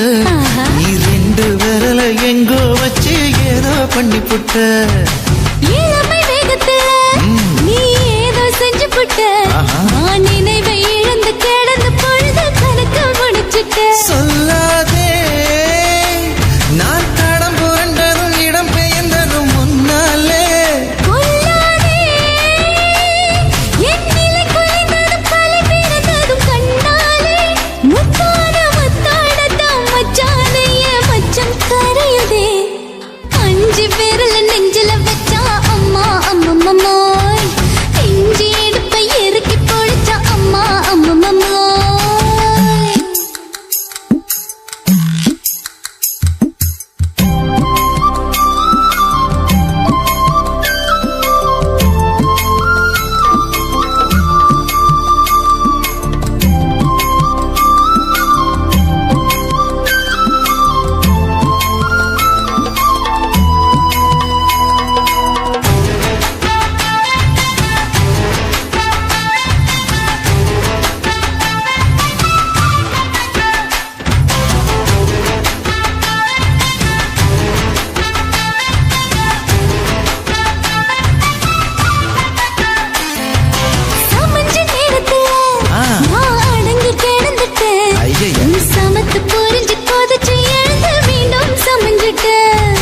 நீ ரெண்டு விரல எங்கோ வச்சு ஏதோ பண்ணி புட்ட இளமை வேகத்துல நீ ஏதோ செஞ்சு புட்ட நான் நினைவை இழந்து கிடந்து பொழுது கணக்கு முடிச்சிட்ட சொல்லாதே நான் தடம் புரண்டதும் இடம் பெயர்ந்ததும் முன்னாலே கொல்லாதே என் நிலை குலைந்ததும் பல பிறந்ததும் கண்ணாலே முத்தான முத்தாடத்தான் மச்சானைய மச்சம் கரையுதே அஞ்சு விரல நெஞ்சில வச்சா அம்மா அம்மம்மாய் இஞ்சி எடுப்பை இறுக்கி பொழிச்சா அம்மா அம்மம்மாய் சமஞ்ச நேரத்துல நான் அடங்கி கிடந்துட்டேன் நீ சமத்து புரிஞ்சு கொதிச்சு எழுந்து மீண்டும் சமஞ்சிட்டேன்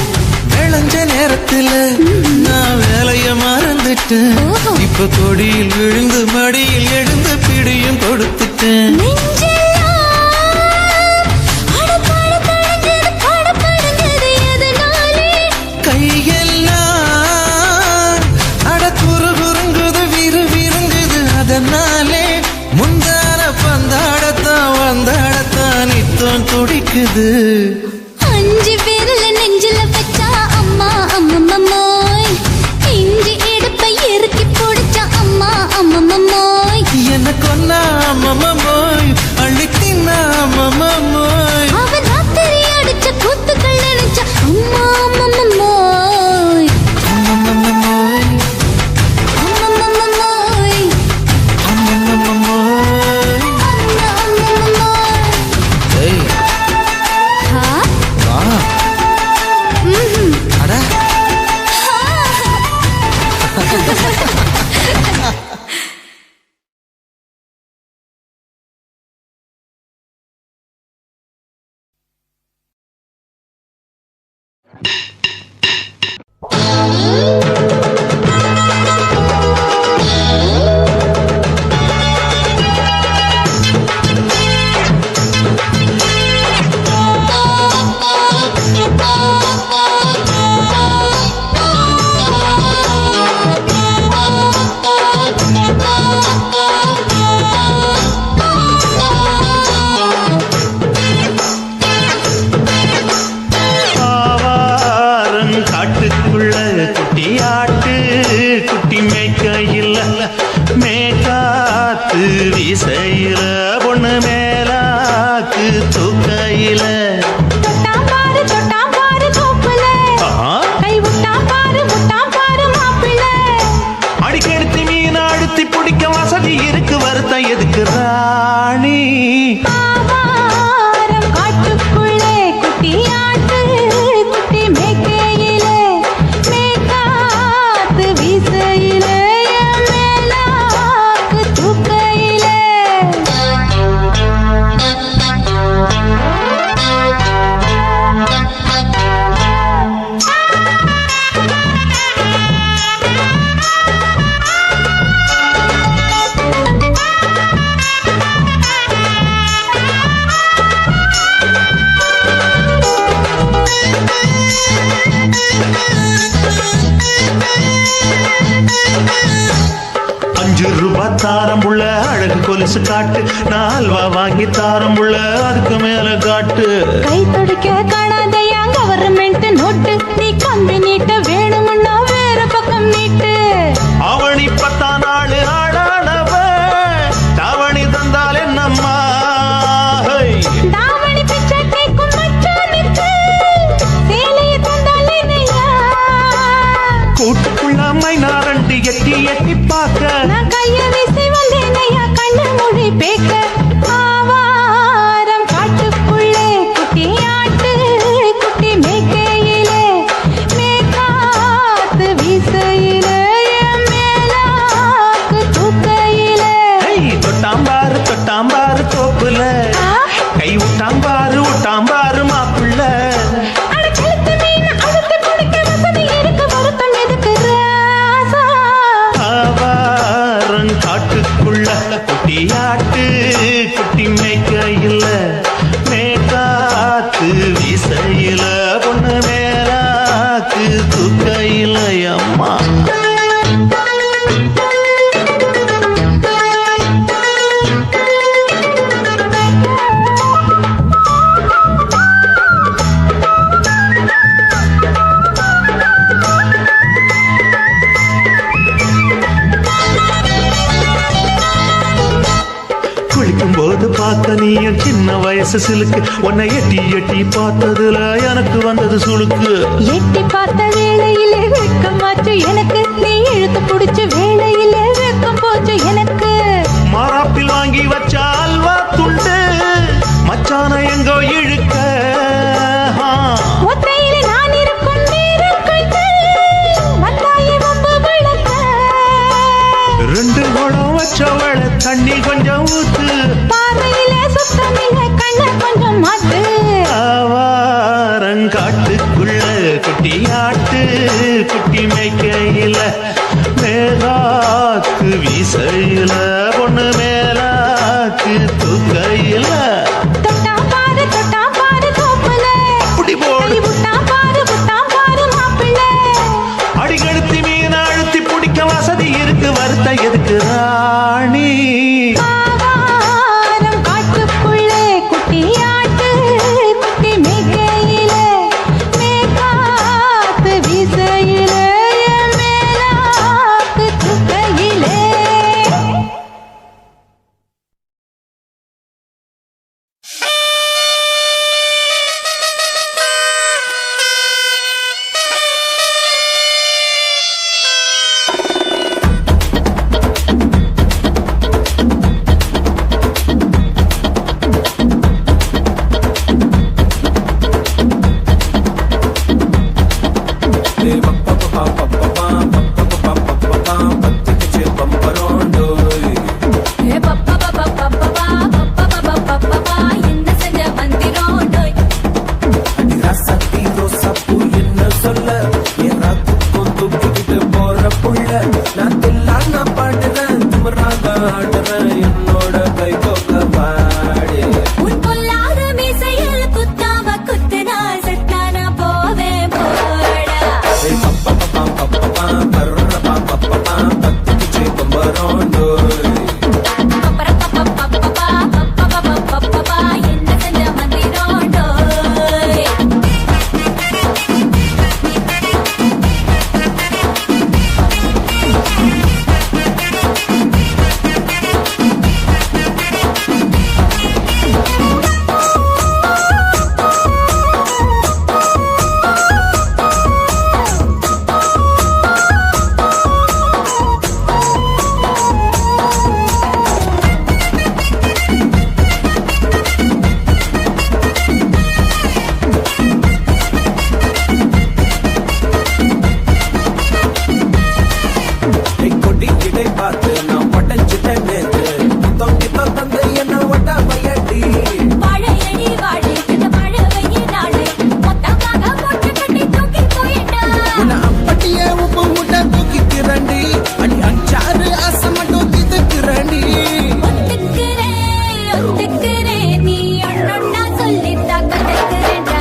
விளைஞ்ச நேரத்துல நான் வேலைய மறந்துட்டேன் இப்ப கொடியில் விழுந்து மடியில் எழுந்து பிடியும் கொடுத்துட்டேன் நெஞ்செல்லாம் அடப்பாட தடஞ்சது படபடஞ்சது எதனாலே கையெல்லாம் அட குறு குறுங்குது விருங்குது அதனாலே முந்தான பந்தாடத்தான் வந்தாடத்தான் நித்தம் துடிக்குது அஞ்சு விரல நெஞ்சில வச்சா அம்மா அம்மம்மாய் இஞ்சி எடுப்பை இறுக்கி பிடிச்சா அம்மா அம்மம்மாய் எனக்கு ஒன்னா மமமோய் அள்ளித்தின்னா மமமோய் அவன் ராத்திரி அடிச்ச கூத்துக்கள் நினைச்ச அம்மா அம்மம்மாய் மமமோய் அம்மம்மாய் மமமோய் காட்டுக்குள்ள குட்டியாட்டு குட்டி மேய்க்கையில் மேக்காத்து விசையில பொண்ணு மேலாக்கு தூக்கையில அடிக்கெடுத்து மீன் அழுத்தி பிடிக்க வசதி இருக்கு வருத்தம் எதுக்கு ராணி ₹5 தாரம்புள்ள அழகு கொலுசு காட்டு 4 வாங்கி தாரம்புள்ள அதுக்கு மேல காட்டு கை துடிக்க காணாதையா கவர்மெண்ட் நோட்டு நீ கம்பி நீட்ட வேணும்னா வேற பக்கம் நீட்டு அவனி 10 நாள் ஆடானவ தாவணி தந்தால் என்னம்மா தாவணி பிச்சை கேக்கும் மச்சானுக்கு சேலையை தந்தால் என்னையா கூட்டுக்குள்ள மைனாரண்டி எட்டி எட்டி பார்க்க நான் கைய வீசி வந்தேனையா கண்ணு மொழி பேக்க ஆவாரம் காட்டுக்குள்ளே குட்டியாட்டு குட்டி மேய்க்கையிலே மேற்காத்து வீசையிலே என் மேலாக்கு தூக்கையிலே தொட்டாம்பாரு தோப்புல கை விட்டாம்பாரு மாப்பிள்ள காட்டுக்குள்ள குட்டியாட்டு குட்டி மேய்க்கையில் மேற்காத்து விசையில பொண்ணு மேலாக்கு தூக்கையில் அம்மா போது பார்த்த நீயும் சின்ன வயசு சிலுக்கு உன்னை எட்டி எட்டி பார்த்ததுல எனக்கு வந்தது சுளுக்கு எட்டி பார்த்த வேளையிலே வெட்கம் மாற்று எனக்கு நீ இழுத்து பிடிச்ச வேளையிலே வெட்கம் போச்சு எனக்கு மாறாப்பில் வாங்கி வச்ச அல்வா துண்டு மச்சான எங்கோ இழுக்க ஒத்தையிலே நான் இருக்கும் நேரங்கள் வந்தாயே வம்பு விளக்க 2 குடம் வச்சவள தண்ணி கொஞ்சம் ஊத்து பார்வையிலே சுத்தமில்லை கண்ண கொஞ்சம் மாத்து காட்டுக்குள்ள குட்டியாட்டு குட்டி மேய்க்கையில மேலாக்கு விசையில பொண்ணு மேலாக்கு தூக்கையில தொட்டாம்பாரு தோப்புல அப்படி போடு விட்டாம்பாரு மாப்பிள்ள அடிக்கெடுத்து மீன் அழுத்தி பிடிக்க வசதி இருக்கு வருத்த எதுக்கு ராணி என்னோட கை கோக்க பாடு உன் பொல்லாத மீசையில் குத்தாம குத்துனா செத்தானா போவேன் போடா பத்துக்குச்சு கொம்பரோண்டோ என்ன செஞ்ச மந்திரோண்டோ கொடி இடை பார்த்து நான் பட்டஞ்சிட்டேன் நேத்து தொங்கித்த தந்து என்ன ஒட்டா பையட்டி வாழையடி வாழை இந்த வாழவையே நாளை மொத்தமாக போட்டு கட்டி தூக்கி போயிட்டா அப்பட்டியே உப்பு முட்டை தூக்கிக்கிறண்டி அடி அஞ்சாறு ஆசை மட்டும் திதுக்கிறண்டி ஒத்துக்கிறேன் நீ ஒன்னொன்னா சொல்லித்தா கதைக்கிறேன்டா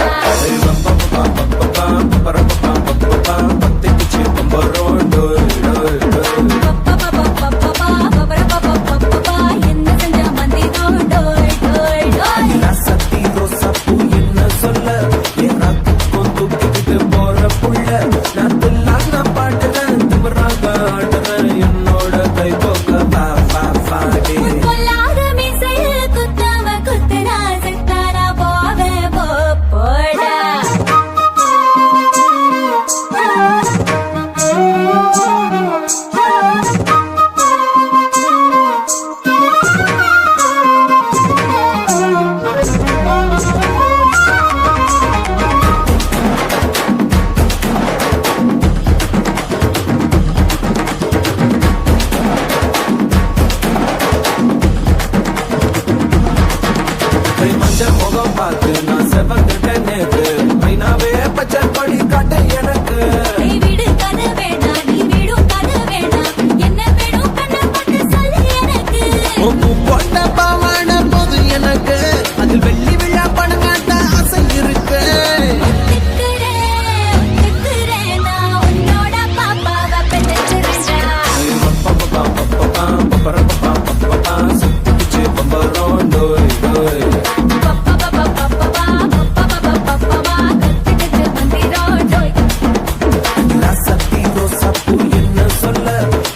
பத்துக்குச்சு கொம்பரோண்டோ என்ன செஞ்ச மந்திரோண்டோ சத்தி ரோசாப்பூ என்ன சொல்ல ஏராத்துக்கும் தூக்கிட்டு போற புள்ள நான் தில்லான பாட்டுறேன் திமிராக ஆடுறேன் என்னோட கை போக்க பாடி பொல்லாத மீசையில் குத்தாம குத்துனா செத்தானா போவேன் போடா கை மஞ்சள் முகம் பார்த்து நான் செவந்துட்டேன் நேத்து மைனாவே பச்சை கொடி காட்டு எனக்கு நீ வீடு கதை வேணாம் நீ வீடும் கதை வேணாம் என்ன வேணும் கண்ணை பார்த்து சொல்லு எனக்கு உப்பு போட்ட பாவாட போது எனக்கு அதில் வெள்ளி விழா பணங்காட்ட ஆசை இருக்கு ஒத்துக்கிறேன் நான் உன்னோட பாப்பாவை பெற்றுறேன்டா சுத்திச்சு பம்பரோண்டோ கத்துக்கிட்டு மந்திரோண்டோ சத்தி ரோசாப்பூ என்ன சொல்ல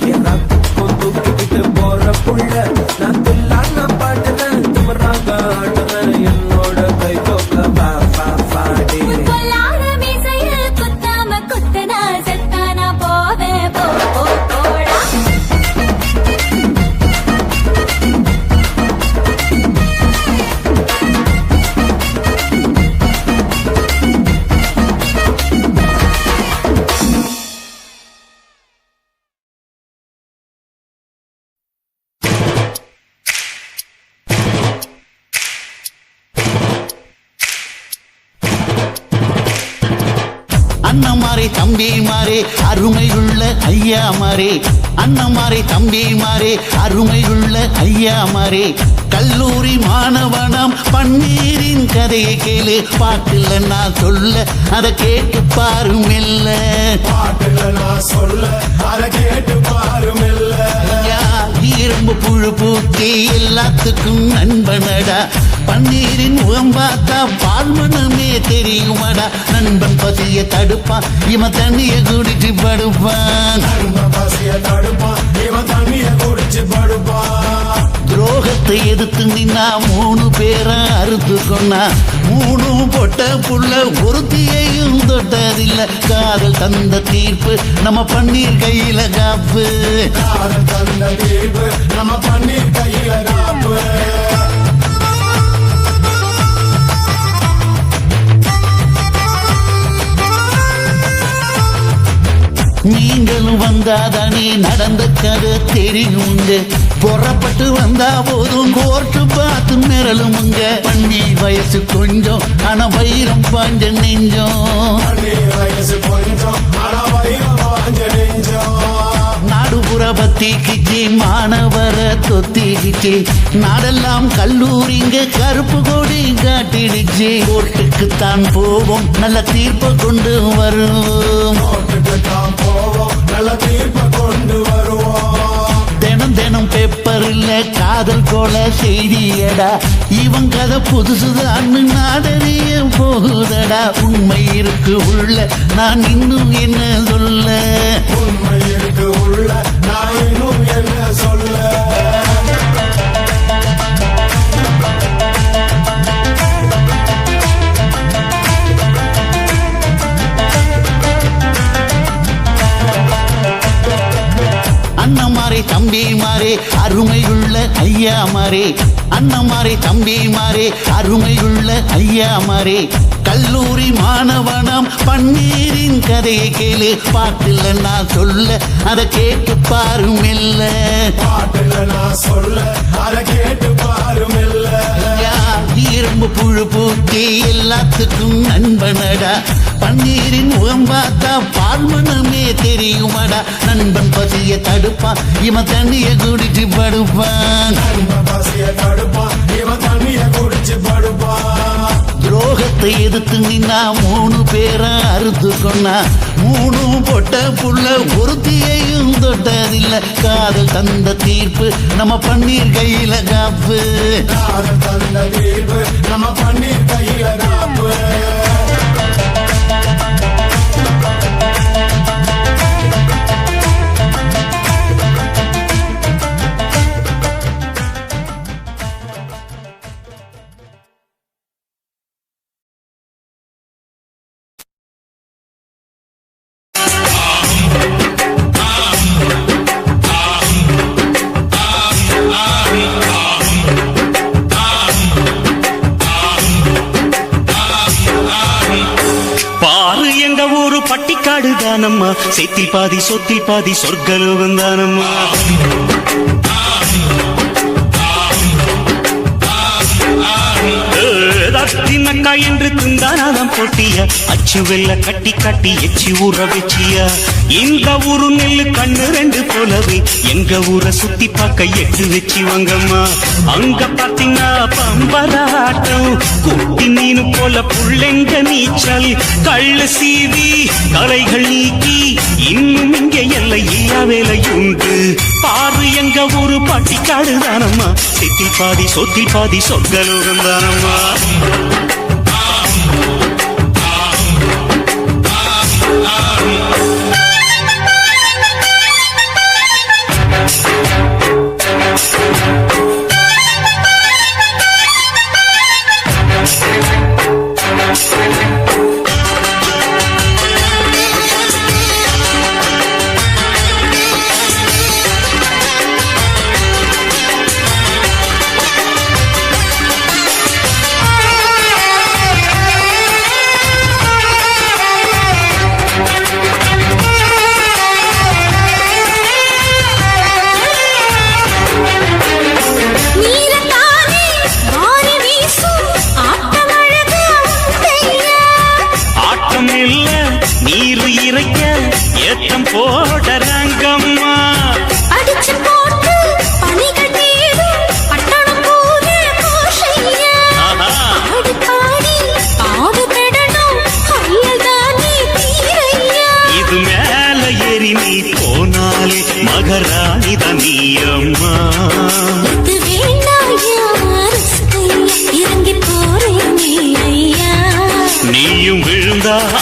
ஏராத்துக்கும் தூக்கிட்டு போற புள்ள நான் தில்லான பாட்டுறேன் திமிராக ஆடுறேன் என்னோட கை கோக்க பாடி பொல்லாத மீசையில் குத்தாம குத்துனா செத்தானா போவேன் போடா அண்ணமாரே தம்பி மாறே அருமையுள்ள ஐயா மாறே அண்ணமாரே தம்பி மாறே அருமையுள்ள ஐயா மாறே கல்லூரி மாணவனாம் பன்னீரின் கதையை கேளு பாட்டுல நான் சொல்ல அதை கேட்டு பாரு மெல்ல ஐயா, இரும்பு புழு பூக்கி எல்லாத்துக்கும் நண்பனடா பன்னீரின் முகம் பார்த்தா பால்மனமே தெரியுமாடா நண்பன் பசிய தடுப்பான் இவன் தண்ணிய குடிச்சு படுப்பான் துரோகத்தை எதிர்த்து நின்னா 3 பேரை அறுத்து கொன்னா 3 பொட்ட புள்ள ஒருத்தியையும் தொட்டதில்லை காதல் தந்த தீர்ப்பு நம்ம பன்னீர் கையில காப்பு நீங்களும் வந்தாதானே நடந்த கதை தெரியுங்க புறப்பட்டு வந்தா போதும் கோர்ட்டு பார்த்து மிரளுமுங்க பண்ணி வயசு கொஞ்சம் ஆனா வைரம் பாஞ்ச நெஞ்சம் நாடு புறபத்திக்குச்சு மாணவர தொத்திக்குச்சு நாடெல்லாம் கல்லூரிங்க கருப்பு கொடி காட்டிடுச்சு கோர்ட்டுக்குத்தான் போவோம் நல்ல தீர்ப்பை கொண்டு வருவோம் தினம் தினம் பேப்பர்ல காதல் கொலை செய்தியடா இவன் கதை புதுசுதான்னு நாடறிய போகுதடா உண்மை இருக்கு உள்ள நான் இன்னும் என்ன சொல்ல உண்மை இருக்கு உள்ள நான் இன்னும் என்ன சொல்ல அண்ணமாரே தம்பி மாறே அருமையுள்ள ஐயா மாறே அண்ணமாரே தம்பி மாறே அருமையுள்ள ஐயா மாறே கல்லூரி மாணவனம் பன்னீரின் கதையை கேளு பாட்டுல நான் சொல்ல அதை கேட்டு பாரு மெல்ல பாட்டுல நான் சொல்ல அதை கேட்டு பாரு மெல்ல இரும்பு புழு பூட்டி எல்லாத்துக்கும் நண்பனடா பன்னீரின் முகம் பார்த்தா பால்மனமே தெரியுமாடா நண்பன் பசிய தடுப்பான் இவன் தண்ணிய குடிச்சு படுப்பான் துரோகத்தை எதிர்த்து நின்னா 3 பேரை அறுத்து கொண்டா 3 பொட்ட புள்ள ஒருத்தியையும் தொட்டதில்லை காதல் தந்த தீர்ப்பு நம்ம பன்னீர் கையில காப்பு காதல் தந்த தீர்ப்பு நம்ம பன்னீர் கையில காப்பு பட்டிக்காடு தானம்மா சேத்தில் பாதி சொத்தில் பாதி சொர்க்கலோகம் தானம்மா தின்னக்கா என்று திண்டானாதான் போட்டியா அச்சு வெல்ல கட்டி கட்டி எச்சி ஊற வச்சியா இந்த ஊரு நெல்லு கண்ணு 2 போலவே எங்க ஊரை சுத்தி பார்க்க 8 வச்சு வாங்கம்மா அங்க பாத்தீங்கன்னா பம்பராட்டம் குட்டி மீனு போல புள்ளெங்க நீச்சல் கள்ளு சீவி கலைகள் நீக்கி இன்னும் இங்க எல்லை இல்லா வேலை உண்டு பாரு எங்க ஊரு பட்டிக்காடு தானம்மா சேத்தில் பாதி சொத்தில் பாதி சொர்க்கலோகம் தானம்மா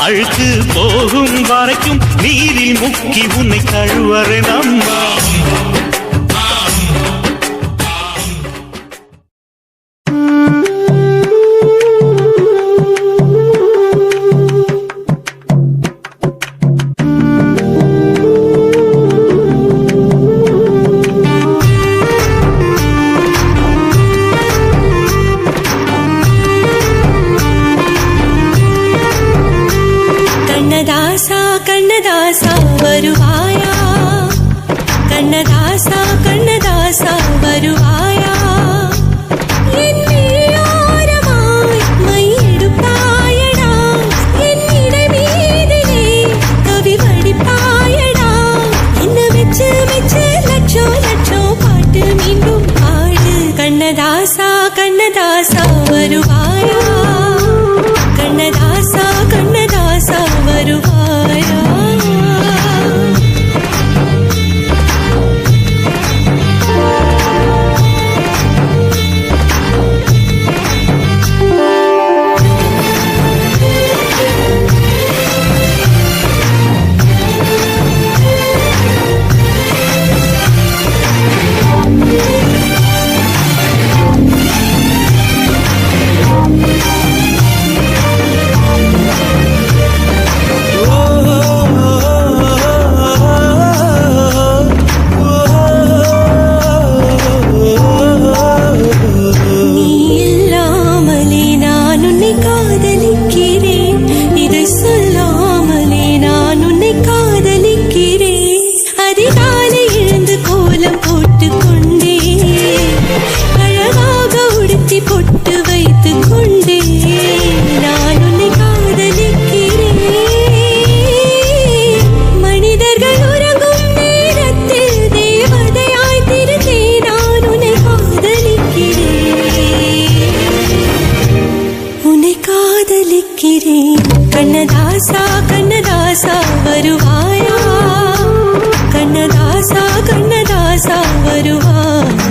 அழுக்கு போகும் வரைக்கும் நீரில் முக்கி உன்னை கழுவறு நம்மா கண்ணதாசா வருவாயா கண்ணதாசா கண்ணதாசா வருவாயா என்னோரமாய் மையெடுப்பாயடா என்னிட மீதிலே கவி வடிப்பாயடா என்ன வச்சு கண்ணதாசா கண்ணதாசா வருவாயா கண்ணதாசா கண்ணதாசா வருவாயா கண்ணதாசா கண்ணதாசா வருவாயா கண்ணதாசா கண்ணதாசா வருவாயா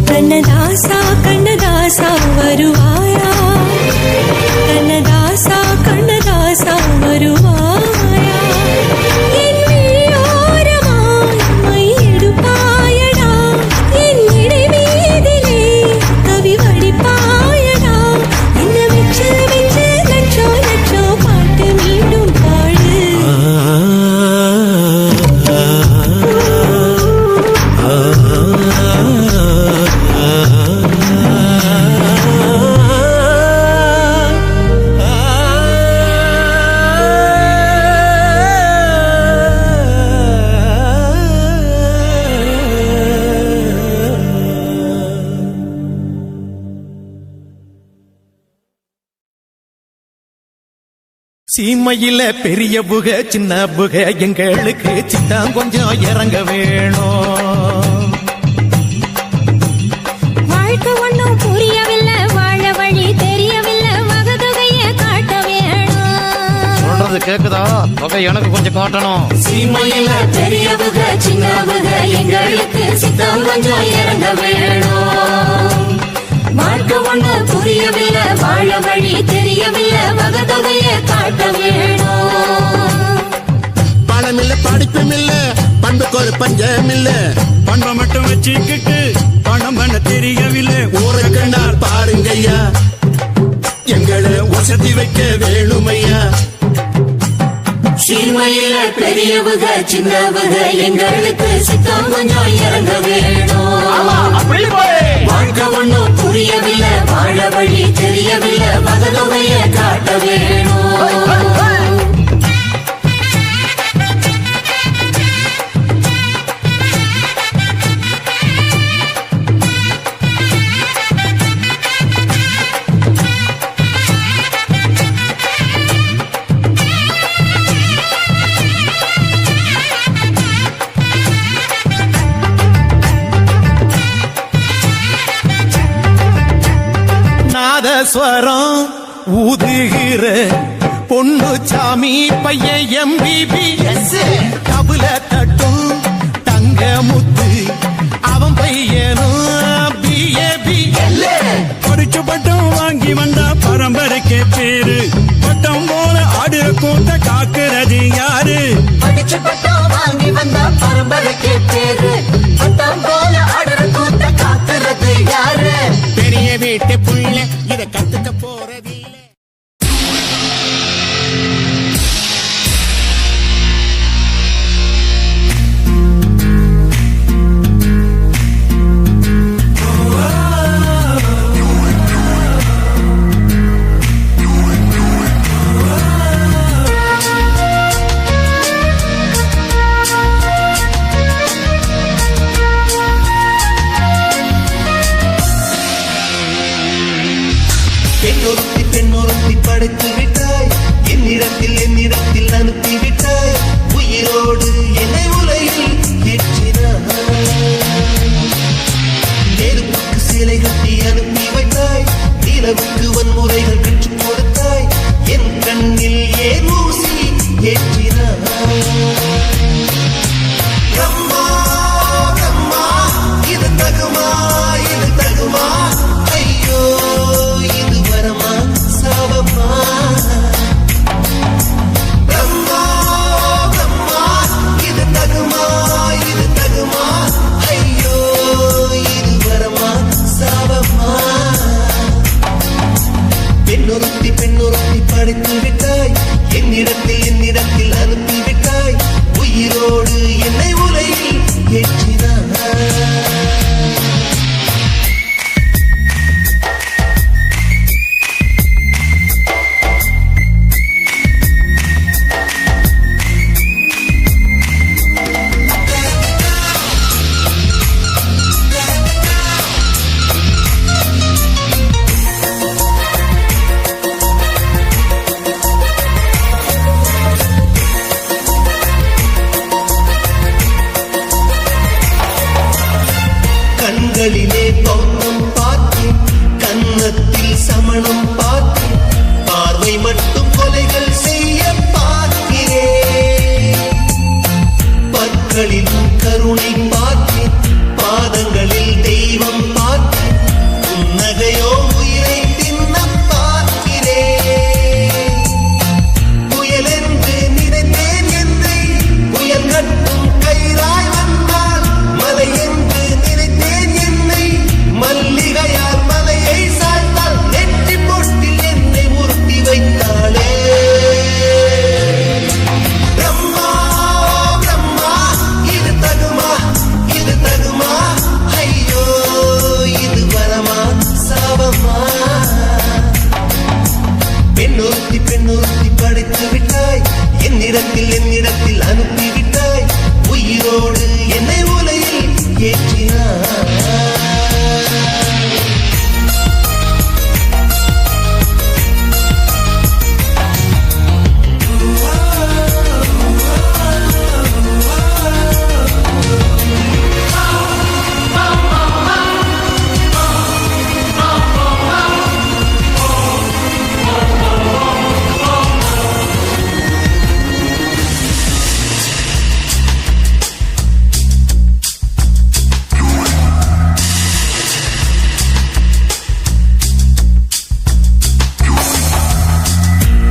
கண்ணதாசா கண்ணதாசா வருவாயா கண்ணதாசா கண்ணதாசா வருவாயா என் விழியோரமாய் மையெடுப்பாயடா என் இடை மீதிலே கவி வடிப்பாயடா என்ன வெச்சு வெச்சு லட்சோ லட்சோ பாட்டு மீண்டும் பாடு சீமையில பெரிய புக சின்ன புக எங்களுக்கு சித்தான் கொஞ்சம் இறங்க வேணும் வாழ்க்கை ஒன்றும் புரியவில்லை வாழ வழி தெரியவில்லை வகதொகைய காட்ட வேணும் சொல்றது கேக்குதா தொகை எனக்கு கொஞ்சம் காட்டணும் சீமையில பெரிய புக சின்ன புக எங்களுக்கு சித்தம் கொஞ்சம் இறங்க வேணும் வாழ்க்கை ஒண்ணு புரியவில்லை வாழ வழி தெரியவில்லை வகதொகைய காட்ட வேணும் பணம் இல்ல படிப்பும் இல்ல பண்புக்கு ஒரு பஞ்சம் இல்ல பண்பை மட்டும் வச்சுக்கிட்டு பணம் பண்ண தெரியவில்லை ஊரை கண்டால் பாருங்கய்யா எங்களை வசதி வைக்க வேணுமையா சீமையில பெரியவுக சின்னவுக எங்களுக்கு சித்தம் கொஞ்சம் இறங்க வேணும் வாழ்க்கை ஒண்ணும் புரியவில்லை வாழ வழி தெரியவில்லை வகதொகைய காட்ட வேணும் நாதஸ்வரம் ஊதுகிற பொண்ணு சாமி பையன் எம்பிபி கபுல தட்டும் தங்க முத்து அவன் பையனும் பிஏபி படிச்ச பட்டம் வாங்கி வந்தா பரம்பரைக்கே பேரு பட்டம் போல ஆடு கூட்ட காக்குறது யாரு படிச்சு பட்டம் வாங்கி வந்த பரம்பரைக்கே பேரு பட்டம் போல ஆடுற கூட்ட காக்குறது யாரு பெரிய வீட்டு புள்ள இத கத்துக்க போறதில்லை. பெண்ணொருத்தி படைத்து விட்டாய் என்னிடத்தில் அனுப்பி விட்டாய் உயிரோடு என்னை உலகில் ஏற்றினாய் நெருப்புக்கு சிலை கட்டி அனுப்பி வைத்தாய் நிலவுக்கு வன்முறைகள் கற்றுக் கொடுத்தாய் என் கண்ணில் ஏன் ஊசி ஏற்றினாய் அம்மா அம்மா இது தகுமா ஐயோ இது வரமா சாபமா பிரம்மா பிரம்மா இது தகுமா ஐயோ இது வரமா சாபமா பெண்ணொருத்தி படைத்து விட்டாய் என்னிடத்தில் அனுப்பி விட்டாய் உயிரோடு என்னை உலகில் ஏற்றினாய். கண்களிலே பௌத்தம் பார்த்தேன் கன்னத்தில் சமணம் பார்த்தேன் பார்வை மட்டும் கொலைகள் செய்ய பார்க்கிறேன் பற்களிலும் கருணை பார்த்தேன் பாதங்களில் தெய்வம் பார்த்தேன் புன்னகையோ உயிரை தின்ன பார்க்கிறேன் புயல் என்று நினைத்தேன் என்னை புயல் கட்டும் கயிறாய் வந்தால் மலை என்று மல்லிகையால் மலையை சாய்த்தால் நெற்றி பொட்டில் என்னை உருட்டி வைத்தாளே பிரம்மா பிரம்மா இது தகுமா ஐயோ இது வரமா சாபமா பெண்ணொருத்தி படைத்து விட்டாய் என்னிடத்தில் அனுப்பி விட்டாய் உயிரோடு என்னை உலகில் ஏற்றினாய்.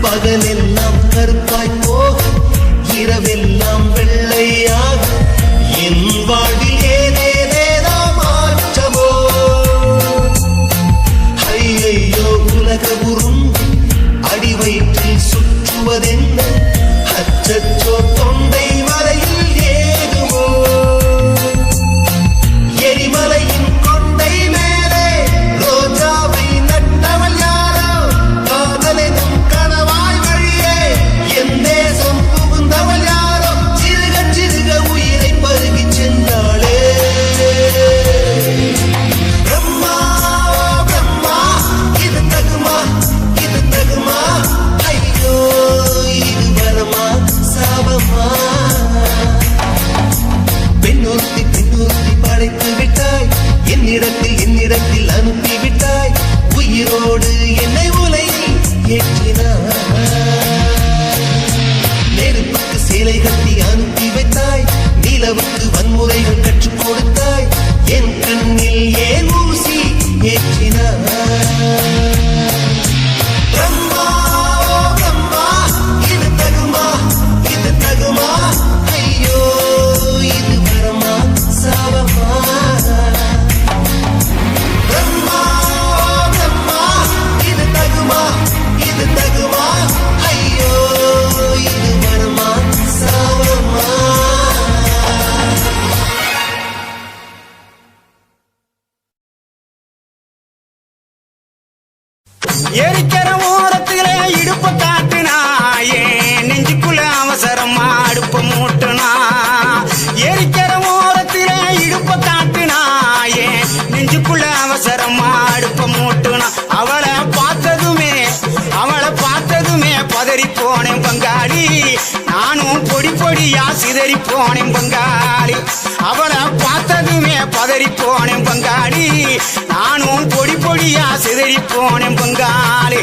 பகலெல்லாம் கருப்பாய் போக இரவெல்லாம் வெள்ளையாக என் வாழ்வில் ஏதேதேதோ மாற்றமோ ஐயையோ உலக உருண்டு அடி வயிற்றில் சுற்றுவதென்ன அச்சச்சோ தொண்டை மலையில் ஏதுமோ எரிமலையின் கொண்டை மேலே ரோஜாவை நட்டவள் யாரோ காதலெனும் கணவாய் வழியே என் தேசம் புகுந்தவள் யாரோ எரிக்கிற ஓரத்திலே இடுப்ப காட்டுனா ஏன் நெஞ்சுக்குள்ள அவசரமா அடுப்ப மூட்டுனா எரிக்கிற ஓரத்திலே இடுப்ப காட்டுனா ஏன் நெஞ்சுக்குள்ள அவசரமா அடுப்ப மூட்டுனா அவளை பார்த்ததுமே பதறி போனேன் பங்காளி நானும் பொடி பொடியா சிதறி போனேன் பங்காளி அவளை பார்த்ததுமே பதறி போனேன் பங்காளி நானும் பொடி பொடியா சிதறி போனேன் பங்காளி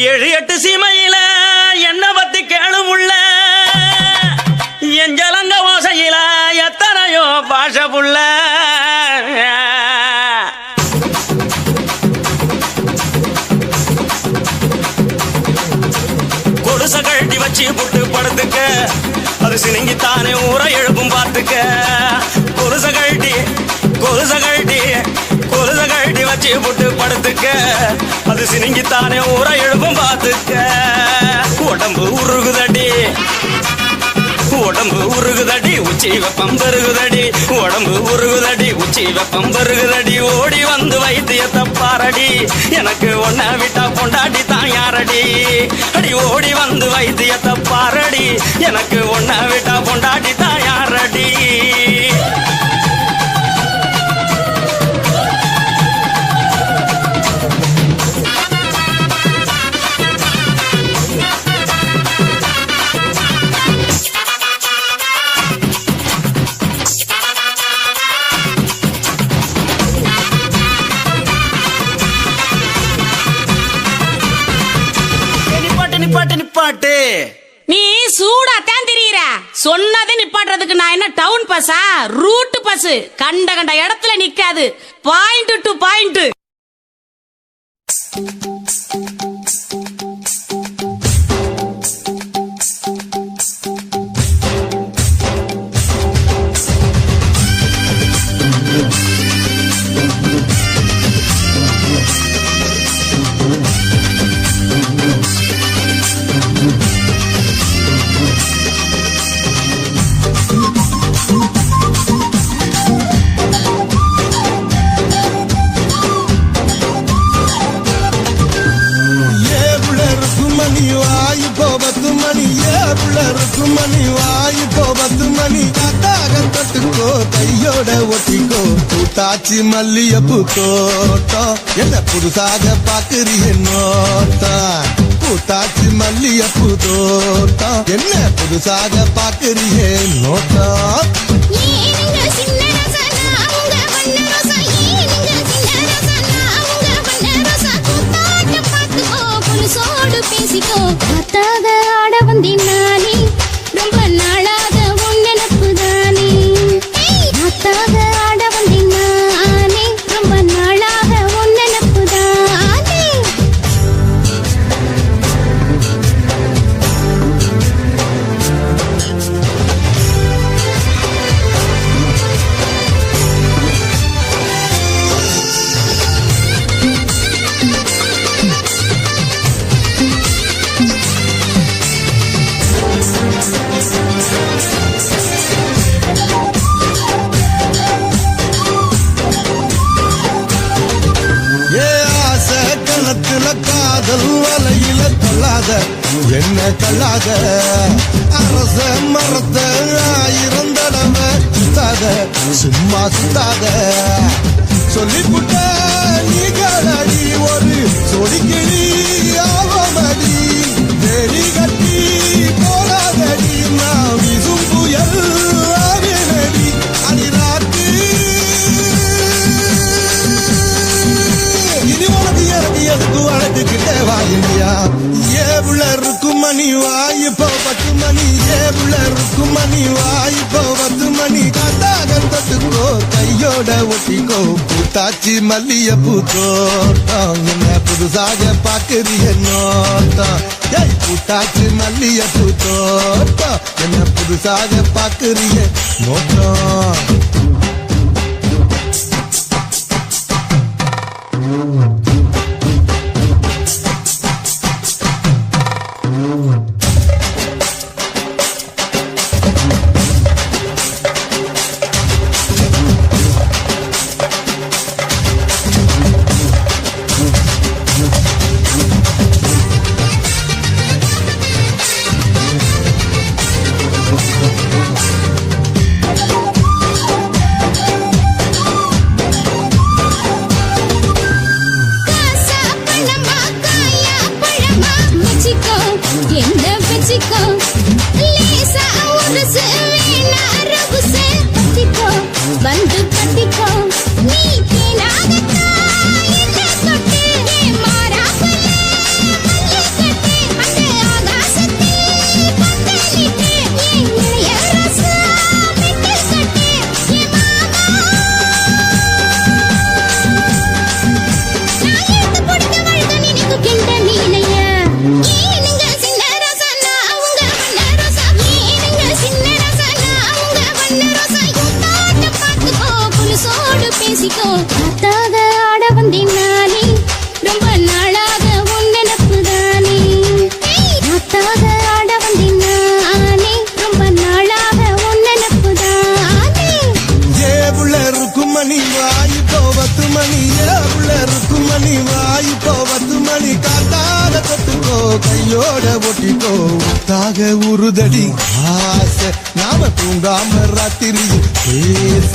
ஏழு எட்டு சீமையில என்ன பத்தி கேளுமுள்ள என் ஜலங்க ஓசையில எத்தனையோ பாஷ புள்ள கொலுச கழட்டி வச்சு புட்டு படுத்துக்க அது சினிங்கித்தானே ஊரை எழுப்பும் பார்த்துக்க கொலுச கழட்டி வச்சு புட்டு படுத்துக்க அது சினிங்கித்தானே ஊரை எழுப்பும் பார்த்துக்க உடம்பு உருகுதடி உச்சி வெப்பம் பெருகுதடி உடம்பு உருகுதடி உச்சி வெப்பம் பெருகுதடி ஓடி வந்து வைத்தியத்தை பாரடி எனக்கு ஒன்ன விட்டா பொண்டாட்டி தான் யாரடி அடி ஓடி வந்து வைத்தியத்தை பாரடி எனக்கு ஒன்ன விட்டா பொண்டாட்டி தான் யாரடி நிப்பாட்டு நீ சூடா தான் திரியிற சொன்னதை நிப்பாட்டுறதுக்கு நான் என்ன டவுன் பஸ்ஸா ரூட் பஸ் கண்ட இடத்துல நிக்காது பாயிண்ட் டு பாயிண்ட் கையோட ஒட்டிக்கோ கூட்டாச்சி மல்லியப்பூ தோட்டம் என்ன புதுசாக பாக்குறிய நோட்டம் கூட்டாச்சி மல்லியப்பூ தோட்டம் என்ன புதுசாக பாக்குறிய நோட்டம் பேசிக்கோ காத்தாக ஆட வந்தேன் நானே ரொம்ப நாளாக உன் நினப்பு தானே காத்தாக ஆட வந்தேன் நானே ரொம்ப நாளாக உன் நினப்பு தானே என்ன கல்லாத அரச மரத்த ஆயிரம் தடவை சுத்தாத சும்மா சுத்தாத சொல்லிப்புட்ட நீ காலடி ஒரு சொடிக்கிளி ஆவமடி வெறி கட்டி போராதடி நான் விசும் புயல் ஆவினடி அடிராட்டி இனி உனக்கு எனக்கு எதுக்கு வளர்த்துக்கிட்டே வாயியா ஏவுல இருக்கும் மணி வாய்ப்போ 10 மணி ஏவுல இருக்கும் மணி வாய்ப்போ 10 மணி கண்டாகந்தத்துக்கோ கையோட ஒட்டிக்கோ பூத்தாச்சி மல்லியப்பூ தோட்டம் என்ன புதுசாக பாக்குறிய நோட்டம் ஏய் பூத்தாச்சி மல்லியப்பூ தோட்டம் என்ன புதுசாக பாக்குறிய நோட்டம் கையோட ஒட்டிக்கோ தாக உருதடி ஆசை நாம தூங்காம ராத்திரி பேச